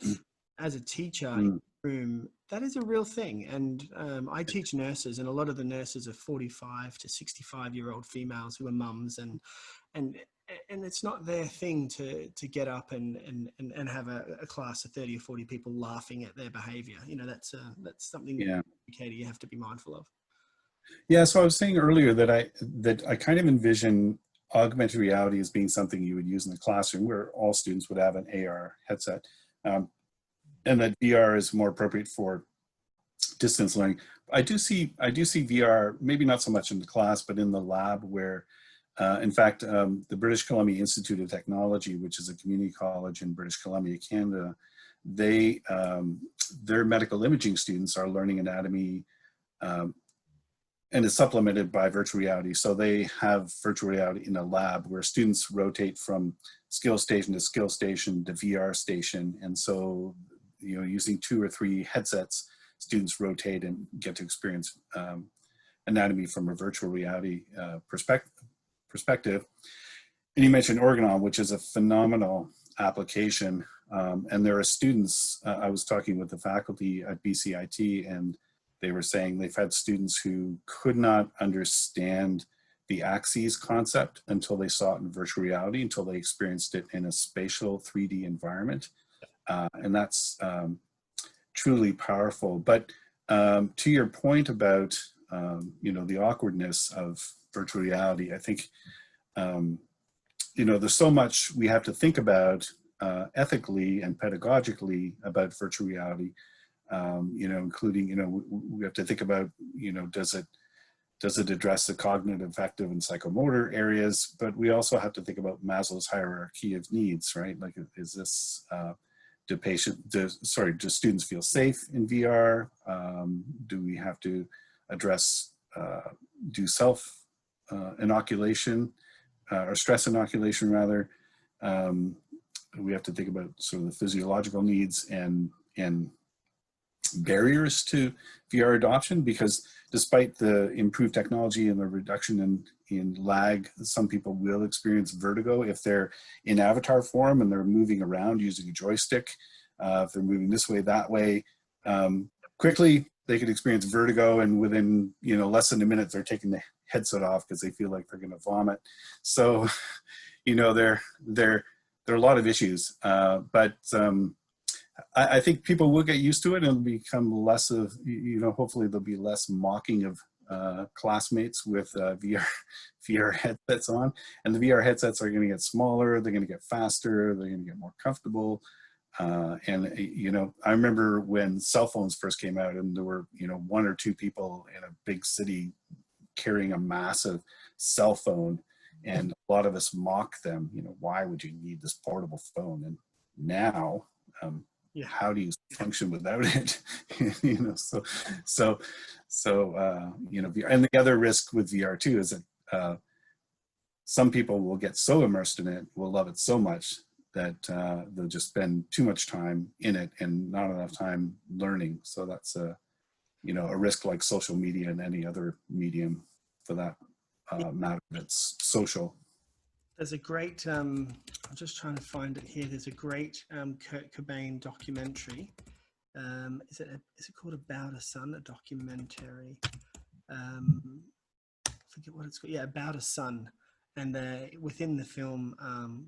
as a teacher in the room, that is a real thing. And I teach nurses, and a lot of the nurses are 45 to 65-year-old females who are mums, and it's not their thing to get up and have a class of 30 or 40 people laughing at their behavior. That's something educator you have to be mindful of. Yeah, so I was saying earlier that I kind of envision augmented reality as being something you would use in the classroom, where all students would have an AR headset, and that VR is more appropriate for distance learning. I do see VR, maybe not so much in the class, but in the lab, where in fact, the British Columbia Institute of Technology, which is a community college in British Columbia, Canada, their medical imaging students are learning anatomy, and is supplemented by virtual reality. So they have virtual reality in a lab where students rotate from skill station to skill station to VR station. And so, using 2 or 3 headsets, students rotate and get to experience anatomy from a virtual reality perspective. And you mentioned Organon, which is a phenomenal application. And there are students, I was talking with the faculty at BCIT, and they were saying they've had students who could not understand the axes concept until they saw it in virtual reality, until they experienced it in a spatial 3D environment. And that's truly powerful. But to your point about, the awkwardness of virtual reality, I think, there's so much we have to think about ethically and pedagogically about virtual reality. Including, we have to think about, does it address the cognitive, affective, and psychomotor areas? But we also have to think about Maslow's hierarchy of needs, right? Like, is this, do students feel safe in VR? Do we have to address, do self inoculation or stress inoculation rather? We have to think about sort of the physiological needs and barriers to VR adoption, because despite the improved technology and the reduction in lag, some people will experience vertigo if they're in avatar form and they're moving around using a joystick. If they're moving this way, that way, quickly they could experience vertigo, and within less than a minute they're taking the headset off because they feel like they're going to vomit. So there are a lot of issues, but I think people will get used to it and become less of, hopefully there'll be less mocking of classmates with VR headsets on. And the VR headsets are going to get smaller, they're going to get faster, they're going to get more comfortable. I remember when cell phones first came out, and there were, 1 or 2 people in a big city carrying a massive cell phone, and a lot of us mocked them. Why would you need this portable phone? And now, how do you function without it? VR. And the other risk with VR too is that some people will get so immersed in it, will love it so much that they'll just spend too much time in it and not enough time learning. So that's a risk, like social media and any other medium for that matter that's social. There's a great, I'm just trying to find it here. There's a great Kurt Cobain documentary. Is it called About a Son? A documentary. I forget what it's called. Yeah, About a Son. and within the film,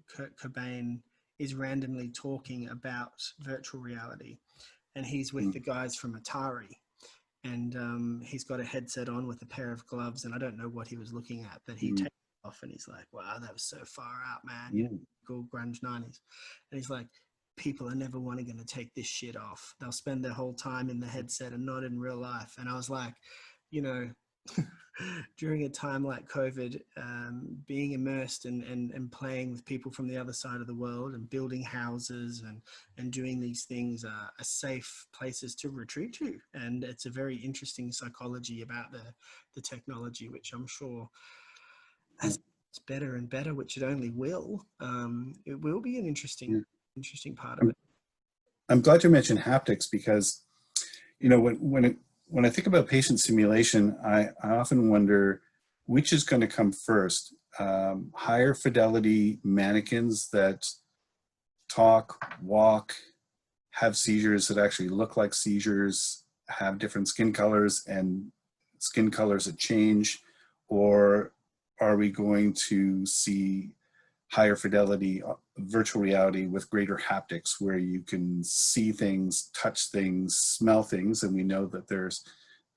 Kurt Cobain is randomly talking about virtual reality, and he's with the guys from Atari, and he's got a headset on with a pair of gloves, and I don't know what he was looking at, but he takes it off and he's like, wow, that was so far out, man. Yeah. Cool grunge 90s. And he's like, people are never going to take this shit off. They'll spend their whole time in the headset and not in real life. And I was like, you know, during a time like COVID, being immersed and playing with people from the other side of the world and building houses and doing these things are safe places to retreat to. And it's a very interesting psychology about the technology, which I'm sure as it's better and better, which it only will, it will be an interesting part of it. I'm glad you mentioned haptics because, you know, when I think about patient simulation, I often wonder which is going to come first. Higher fidelity mannequins that talk, walk, have seizures that actually look like seizures, have different skin colors and skin colors that change, or are we going to see higher fidelity virtual reality with greater haptics where you can see things, touch things, smell things, and we know that there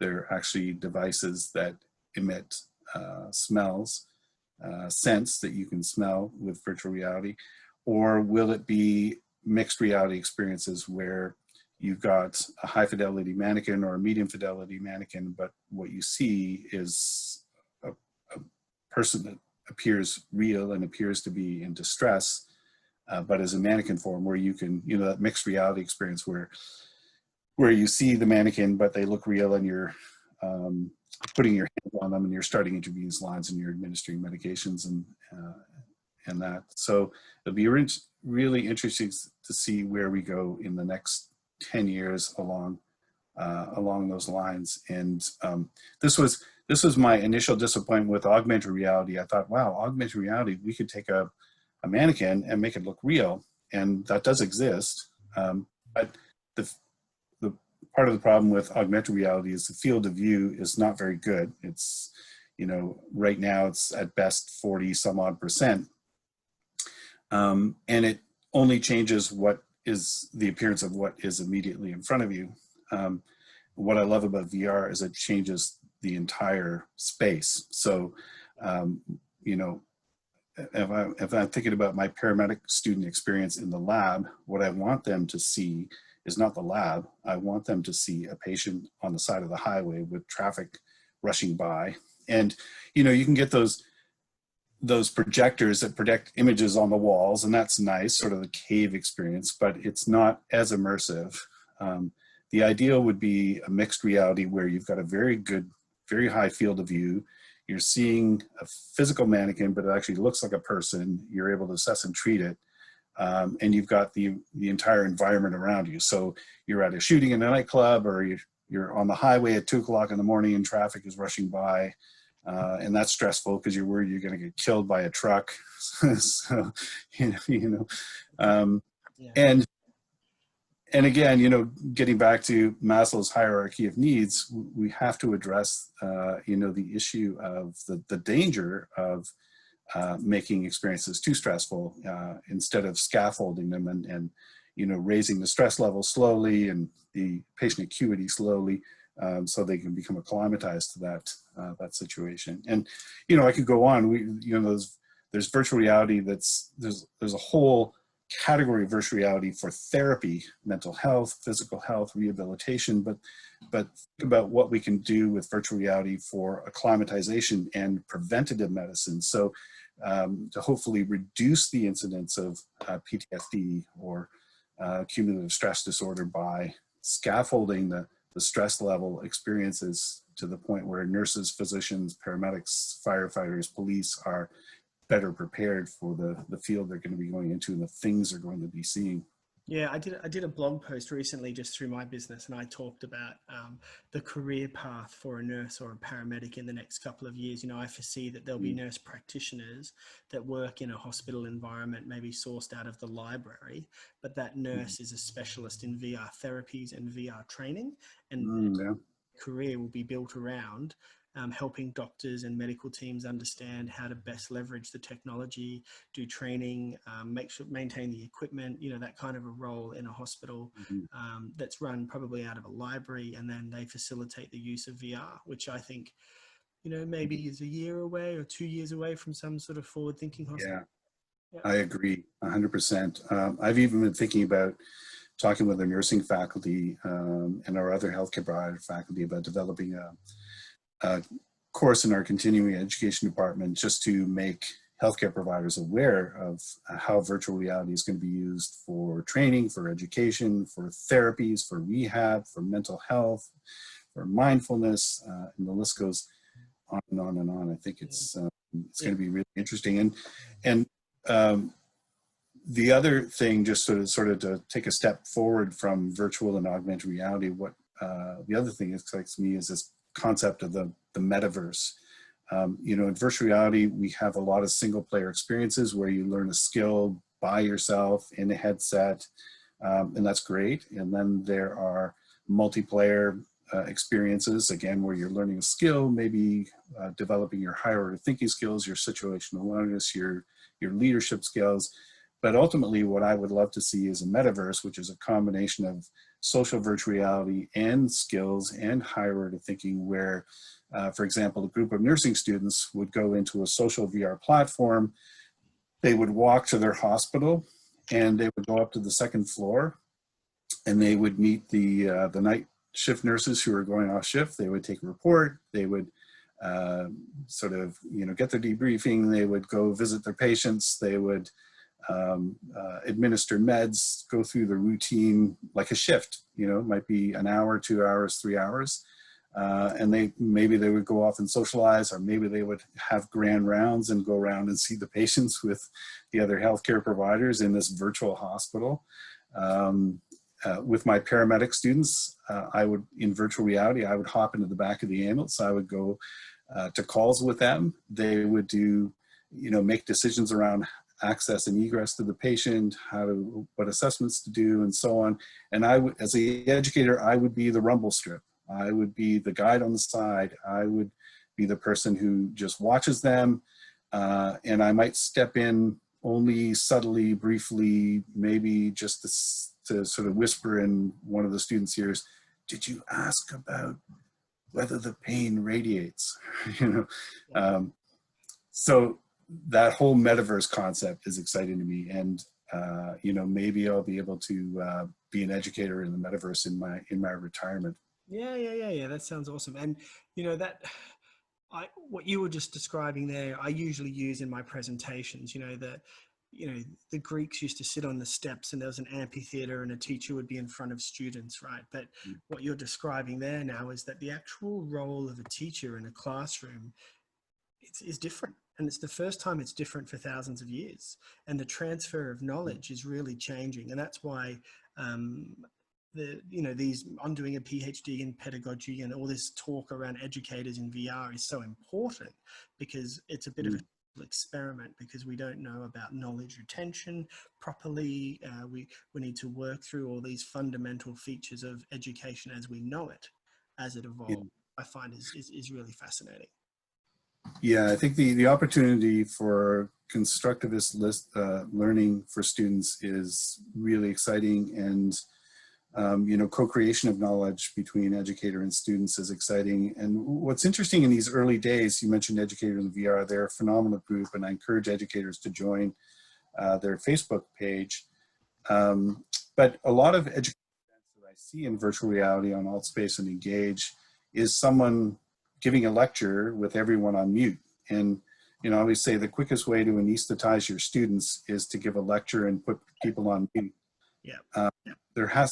are actually devices that emit smells, scents that you can smell with virtual reality? Or will it be mixed reality experiences where you've got a high fidelity mannequin or a medium fidelity mannequin, but what you see is a person that appears real and appears to be in distress, but as a mannequin form where you can, you know, that mixed reality experience where you see the mannequin, but they look real and you're putting your hands on them and you're starting intravenous lines and you're administering medications and that. So it'll be really interesting to see where we go in the next 10 years along those lines. And this was my initial disappointment with augmented reality. I thought, wow, augmented reality, we could take a mannequin and make it look real, and that does exist. But the part of the problem with augmented reality is the field of view is not very good. It's, you know, right now it's at best 40 some odd percent. And it only changes what is the appearance of what is immediately in front of you. What I love about VR is it changes the entire space. So, you know, if I'm thinking about my paramedic student experience in the lab, what I want them to see is not the lab. I want them to see a patient on the side of the highway with traffic rushing by. And, you know, you can get those projectors that project images on the walls, and that's nice, sort of the cave experience, but it's not as immersive. The ideal would be a mixed reality where you've got a very high field of view. You're seeing a physical mannequin, but it actually looks like a person. You're able to assess and treat it. And you've got the entire environment around you. So you're at a shooting in a nightclub, or you're on the highway at 2 o'clock in the morning and traffic is rushing by. And that's stressful because you're worried you're going to get killed by a truck. So, and again, you know, getting back to Maslow's hierarchy of needs, we have to address, you know, the issue of the danger of making experiences too stressful instead of scaffolding them and, you know, raising the stress level slowly and the patient acuity slowly. So they can become acclimatized to that situation. And, you know, I could go on. You know, there's virtual reality. There's a whole category of virtual reality for therapy, mental health, physical health, rehabilitation. But think about what we can do with virtual reality for acclimatization and preventative medicine. So to hopefully reduce the incidence of PTSD or cumulative stress disorder by scaffolding the stress level experiences to the point where nurses, physicians, paramedics, firefighters, police are better prepared for the field they're going to be going into and the things they're going to be seeing. Yeah, I did a blog post recently just through my business, and I talked about the career path for a nurse or a paramedic in the next couple of years. You know, I foresee that there'll be nurse practitioners that work in a hospital environment, maybe sourced out of the library, but that nurse is a specialist in VR therapies and VR training, and career will be built around helping doctors and medical teams understand how to best leverage the technology, do training, maintain the equipment, that kind of a role in a hospital Mhm. that's run probably out of a library, and then they facilitate the use of VR, which I think, maybe is a year away or 2 years away from some sort of forward-thinking hospital. Yeah, Yeah. I agree 100%. I've even been thinking about talking with the nursing faculty and our other healthcare provider faculty about developing a course in our continuing education department just to make healthcare providers aware of how virtual reality is going to be used for training, for education, for therapies, for rehab, for mental health, for mindfulness, and the list goes on and on and on. I think it's Yeah. going to be really interesting. And the other thing, just sort of to take a step forward from virtual and augmented reality, what the other thing that excites me is this concept of the metaverse. In virtual reality, we have a lot of single player experiences where you learn a skill by yourself in a headset, and that's great. And then there are multiplayer experiences, again, where you're learning a skill, maybe developing your higher order thinking skills, your situational awareness, your leadership skills. But ultimately, what I would love to see is a metaverse, which is a combination of social virtual reality and skills and higher order thinking, where, for example, a group of nursing students would go into a social VR platform. They would walk to their hospital, and they would go up to the second floor, and they would meet the night shift nurses who are going off shift. They would take a report. They would sort of, get their debriefing. They would go visit their patients. They would administer meds, go through the routine like a shift. It might be an hour, 2 hours, 3 hours. And maybe they would go off and socialize, or maybe they would have grand rounds and go around and see the patients with the other healthcare providers in this virtual hospital. With my paramedic students, in virtual reality, I would hop into the back of the ambulance. I would go to calls with them. They would do, make decisions around access and egress to the patient, what assessments to do, and so on. And as the educator, I would be the rumble strip. I would be the guide on the side. I would be the person who just watches them. And I might step in only subtly, briefly, maybe just to sort of whisper in one of the students' ears, "Did you ask about whether the pain radiates?" So that whole metaverse concept is exciting to me. And, maybe I'll be able to be an educator in the metaverse in my retirement. Yeah. That sounds awesome. And what you were just describing there, I usually use in my presentations. The Greeks used to sit on the steps, and there was an amphitheater, and a teacher would be in front of students, right? But what you're describing there now is that the actual role of a teacher in a classroom is different. And it's the first time it's different for thousands of years. And the transfer of knowledge is really changing. And that's why I'm doing a PhD in pedagogy, and all this talk around educators in VR is so important, because it's a bit of a experiment, because we don't know about knowledge retention properly. We need to work through all these fundamental features of education as we know it, as it evolves. I find is really fascinating. Yeah, I think the opportunity for constructivist learning for students is really exciting, and co-creation of knowledge between educator and students is exciting. And what's interesting in these early days, you mentioned Educators in VR, they're a phenomenal group, and I encourage educators to join their Facebook page. But a lot of education events that I see in virtual reality on AltSpace and Engage is someone giving a lecture with everyone on mute. And, I always say the quickest way to anesthetize your students is to give a lecture and put people on mute.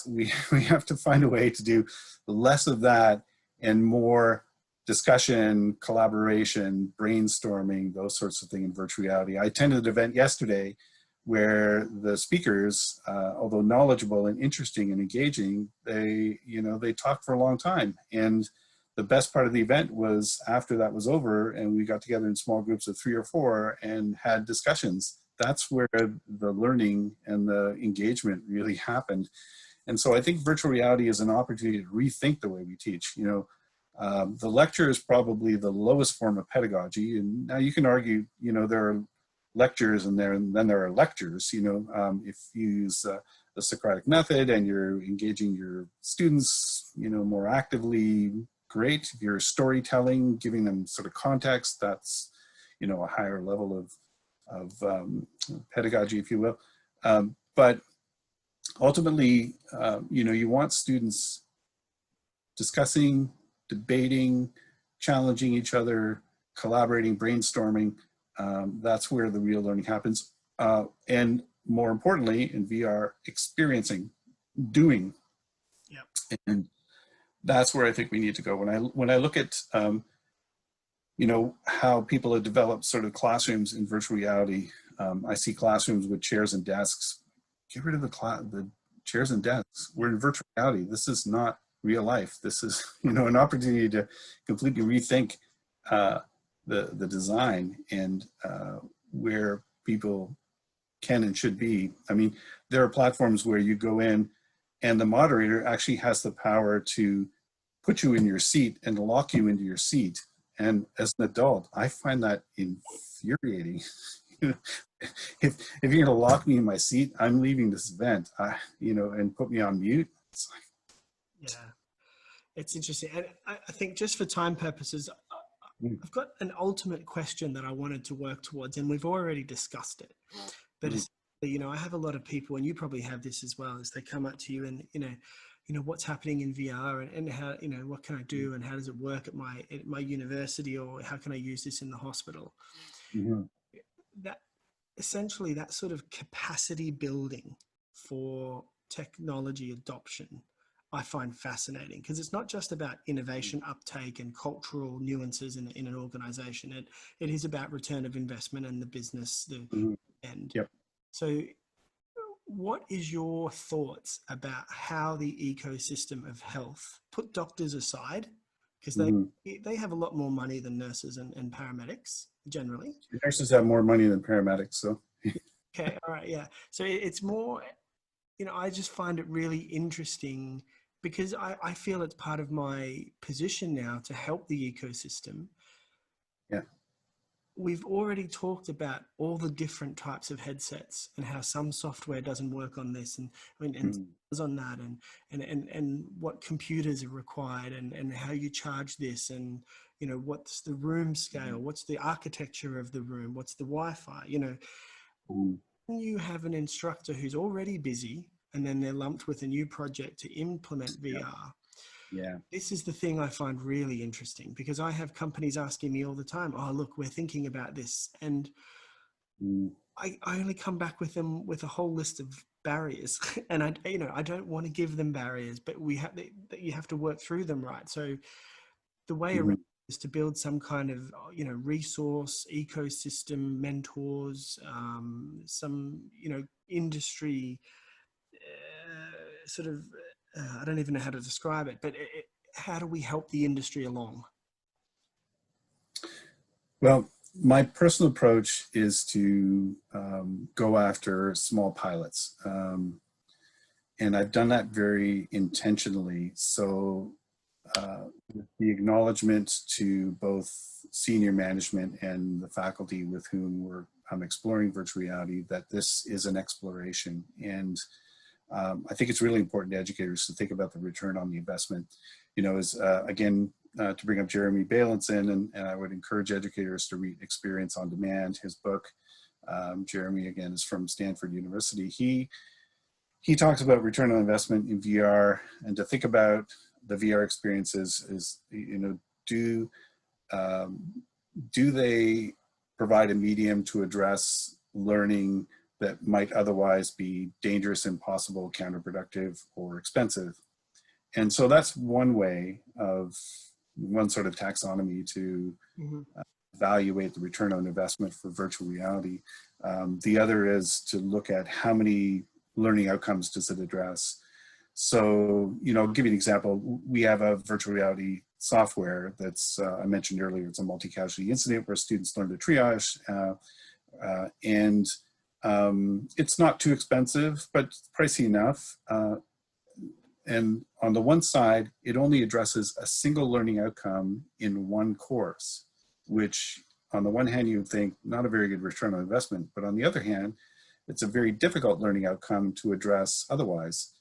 We have to find a way to do less of that and more discussion, collaboration, brainstorming, those sorts of things in virtual reality. I attended an event yesterday where the speakers, although knowledgeable and interesting and engaging, they talked for a long time. And the best part of the event was after that was over and we got together in small groups of 3 or 4 and had discussions. That's where the learning and the engagement really happened. And so I think virtual reality is an opportunity to rethink the way we teach. The lecture is probably the lowest form of pedagogy. And now you can argue, you know, there are lectures and then there are lectures. You know, if you use the Socratic method and you're engaging your students, you know, more actively, great. If you're storytelling, giving them sort of context, that's, you know, a higher level of pedagogy, if you will. But ultimately, you know, you want students discussing, debating, challenging each other, collaborating, brainstorming. That's where the real learning happens. And more importantly, in VR, experiencing, doing. Yep. And that's where I think we need to go. When I look at, you know, how people have developed sort of classrooms in virtual reality, I see classrooms with chairs and desks. Get rid of the chairs and desks. We're in virtual reality. This is not real life. This is, you know, an opportunity to completely rethink the design and where people can and should be. I mean, there are platforms where you go in and the moderator actually has the power to put you in your seat and lock you into your seat. And as an adult, I find that infuriating. if you're gonna lock me in my seat, I'm leaving this event, you know, and put me on mute. It's like, yeah, it's interesting. And I think just for time purposes, I've got an ultimate question that I wanted to work towards, and we've already discussed it. But you know, I have a lot of people, and you probably have this as well, as they come up to you and, you know, what's happening in VR and how, you know, what can I do and how does it work at my university, or how can I use this in the hospital? mm-hmm. That essentially, that sort of capacity building for technology adoption, I find fascinating, because it's not just about innovation uptake and cultural nuances in an organization. It is about return of investment and the business, the end. Yep. So what is your thoughts about how the ecosystem of health, put doctors aside, because they have a lot more money than nurses and paramedics generally. Nurses have more money than paramedics, so. Okay, all right, yeah. So it's more, you know, I just find it really interesting, because I feel it's part of my position now to help the ecosystem. Yeah. We've already talked about all the different types of headsets and how some software doesn't work on this and on that, and what computers are required, and how you charge this, and, you know, what's the room scale, what's the architecture of the room, what's the Wi-Fi, you know. When you have an instructor who's already busy and then they're lumped with a new project to implement VR. Yeah. This is the thing I find really interesting, because I have companies asking me all the time, oh, look, we're thinking about this. And I only come back with them with a whole list of barriers. And I don't want to give them barriers, but you have to work through them, right? So the way around is to build some kind of, you know, resource, ecosystem, mentors, some, you know, industry sort of, I don't even know how to describe it, but how do we help the industry along? Well, my personal approach is to go after small pilots. And I've done that very intentionally. So the acknowledgement to both senior management and the faculty with whom I'm exploring virtual reality, that this is an exploration. And I think it's really important to educators to think about the return on the investment. You know, as again, to bring up Jeremy Balanson, and I would encourage educators to read Experience on Demand, his book. Jeremy, again, is from Stanford University. He talks about return on investment in VR, and to think about the VR experiences is, you know, do they provide a medium to address learning that might otherwise be dangerous, impossible, counterproductive, or expensive? And so that's one way of, one sort of taxonomy to evaluate the return on investment for virtual reality. The other is to look at how many learning outcomes does it address. So, you know, I'll give you an example. We have a virtual reality software that's, I mentioned earlier, it's a multi-casualty incident where students learn to triage, and it's not too expensive, but pricey enough. and on the one side, it only addresses a single learning outcome in one course, which on the one hand, you would think not a very good return on investment, but on the other hand, it's a very difficult learning outcome to address otherwise.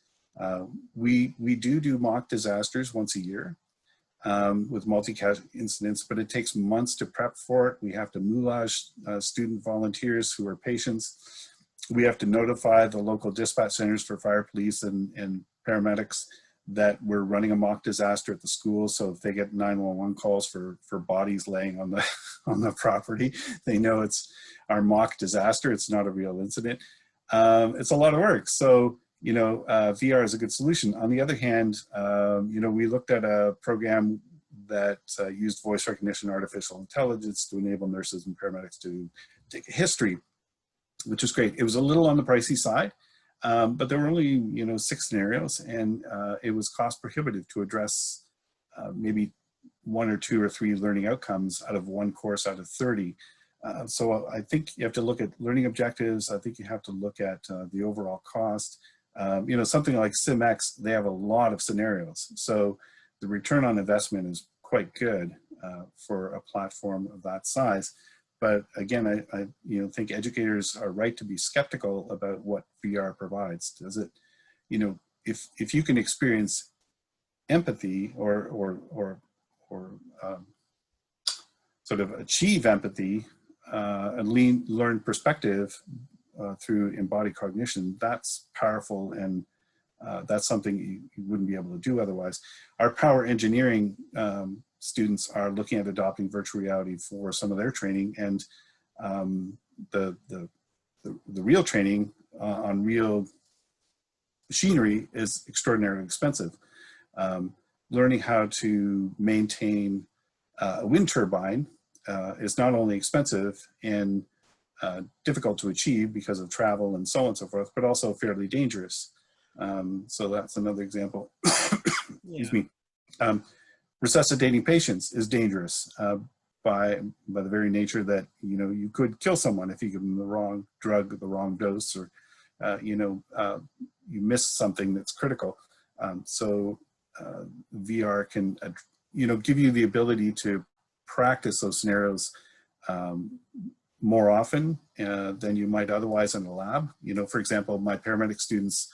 We do mock disasters once a year with multi-cat incidents, but it takes months to prep for it. We have to moulage student volunteers who are patients. We have to notify the local dispatch centers for fire, police, and paramedics that we're running a mock disaster at the school. So if they get 911 calls for bodies laying on the on the property, they know it's our mock disaster. It's not a real incident. It's a lot of work. So, you know, VR is a good solution. On the other hand, you know, we looked at a program that used voice recognition, artificial intelligence to enable nurses and paramedics to take a history, which is great. It was a little on the pricey side. But there were only, you know, 6 scenarios, and it was cost prohibitive to address maybe 1 or 2 or 3 learning outcomes out of 1 course out of 30. So I think you have to look at learning objectives. I think you have to look at the overall cost. You know, something like SimX, they have a lot of scenarios. So the return on investment is quite good for a platform of that size. But again, I you know, think educators are right to be skeptical about what VR provides. Does it, you know, if you can experience empathy or sort of achieve empathy and learn perspective through embodied cognition, that's powerful, and that's something you wouldn't be able to do otherwise. Our power engineering students are looking at adopting virtual reality for some of their training, and the real training on real machinery is extraordinarily expensive. Learning how to maintain a wind turbine is not only expensive and difficult to achieve because of travel and so on and so forth, but also fairly dangerous. So that's another example. Excuse me. Resuscitating patients is dangerous by the very nature that, you know, you could kill someone if you give them the wrong drug, the wrong dose, or you know, you miss something that's critical. So VR can, you know, give you the ability to practice those scenarios more often than you might otherwise in the lab. You know, for example, my paramedic students,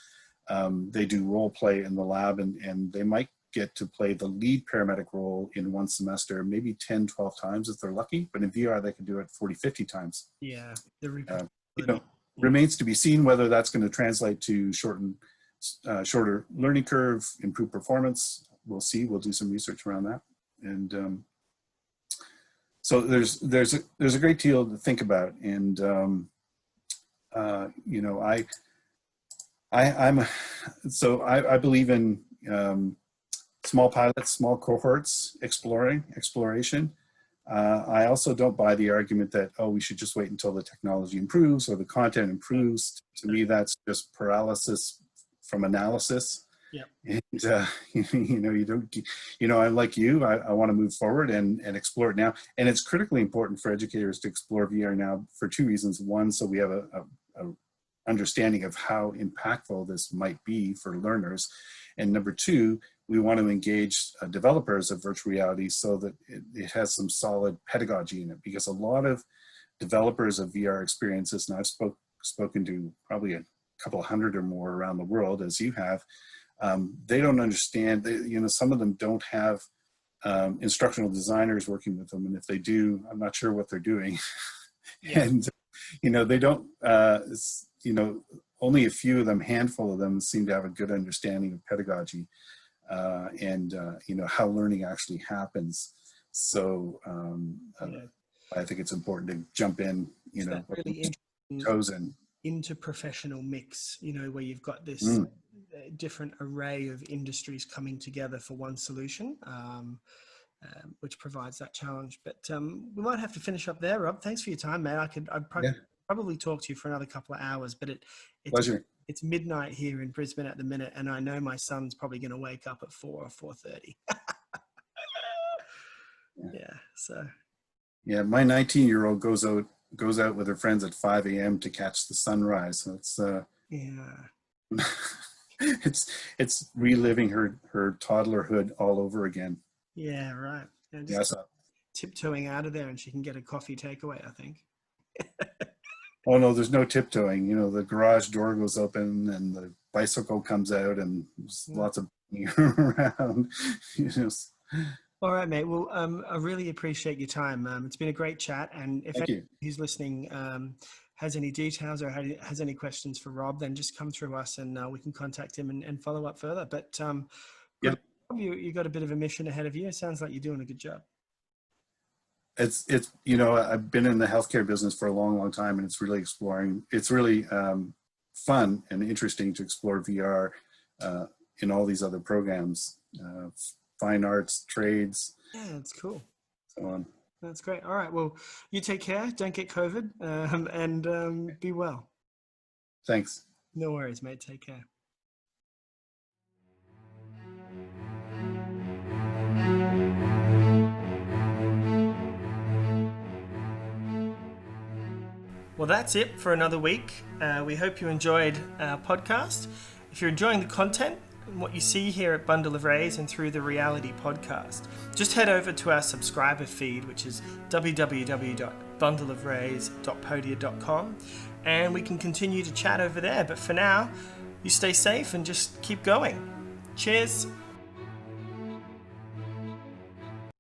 they do role play in the lab, and they might get to play the lead paramedic role in 1 semester, maybe 10, 12 times if they're lucky, but in VR they can do it 40, 50 times. Yeah. You know, remains to be seen whether that's going to translate to shorter learning curve, improved performance. We'll see. We'll do some research around that. And so there's a great deal to think about. And you know, I believe in small pilots, small cohorts, exploration. I also don't buy the argument that, oh, we should just wait until the technology improves or the content improves. To me, that's just paralysis from analysis. Yeah. And you know, you don't, you know, I'm like you. I want to move forward and explore it now. And it's critically important for educators to explore VR now for 2 reasons. One, so we have a understanding of how impactful this might be for learners. And number 2, we want to engage developers of virtual reality so that it has some solid pedagogy in it, because a lot of developers of VR experiences, and I've spoken to probably a couple hundred or more around the world, as you have, they don't understand, you know, some of them don't have instructional designers working with them, and if they do, I'm not sure what they're doing. Yeah. And, you know, they don't, you know, only a few of them, handful of them seem to have a good understanding of pedagogy. And you know, how learning actually happens. So I think it's important to jump in, you know, really toes in. Interprofessional mix, you know, where you've got this different array of industries coming together for one solution, which provides that challenge. But we might have to finish up there, Rob. Thanks for your time, mate. I'd probably talk to you for another couple of hours, but Pleasure. It's midnight here in Brisbane at the minute, and I know my son's probably going to wake up at 4 or 4:30. Yeah. So. Yeah, my 19-year-old goes out with her friends at 5 a.m. to catch the sunrise. So it's yeah. it's reliving her toddlerhood all over again. Yeah, right. And just Yes. tiptoeing out of there, and she can get a coffee takeaway, I think. Oh no, there's no tiptoeing. You know, the garage door goes open and the bicycle comes out, and there's lots of around. You know. All right, mate. Well, I really appreciate your time. It's been a great chat. And if Thank anyone you. who's listening has any details or has any questions for Rob, then just come through us and we can contact him and follow up further. But good. Yeah. You got a bit of a mission ahead of you. It sounds like you're doing a good job. It's you know, I've been in the healthcare business for a long time, and it's really fun and interesting to explore VR in all these other programs, fine arts, trades, Yeah, that's cool. so on. That's great. All right. Well, you take care. Don't get COVID and be well. Thanks. No worries, mate. Take care. Well, that's it for another week. We hope you enjoyed our podcast. If you're enjoying the content and what you see here at Bundle of Rays and through the Reality podcast, just head over to our subscriber feed, which is www.bundleofrays.podia.com, and we can continue to chat over there. But for now, you stay safe and just keep going. Cheers.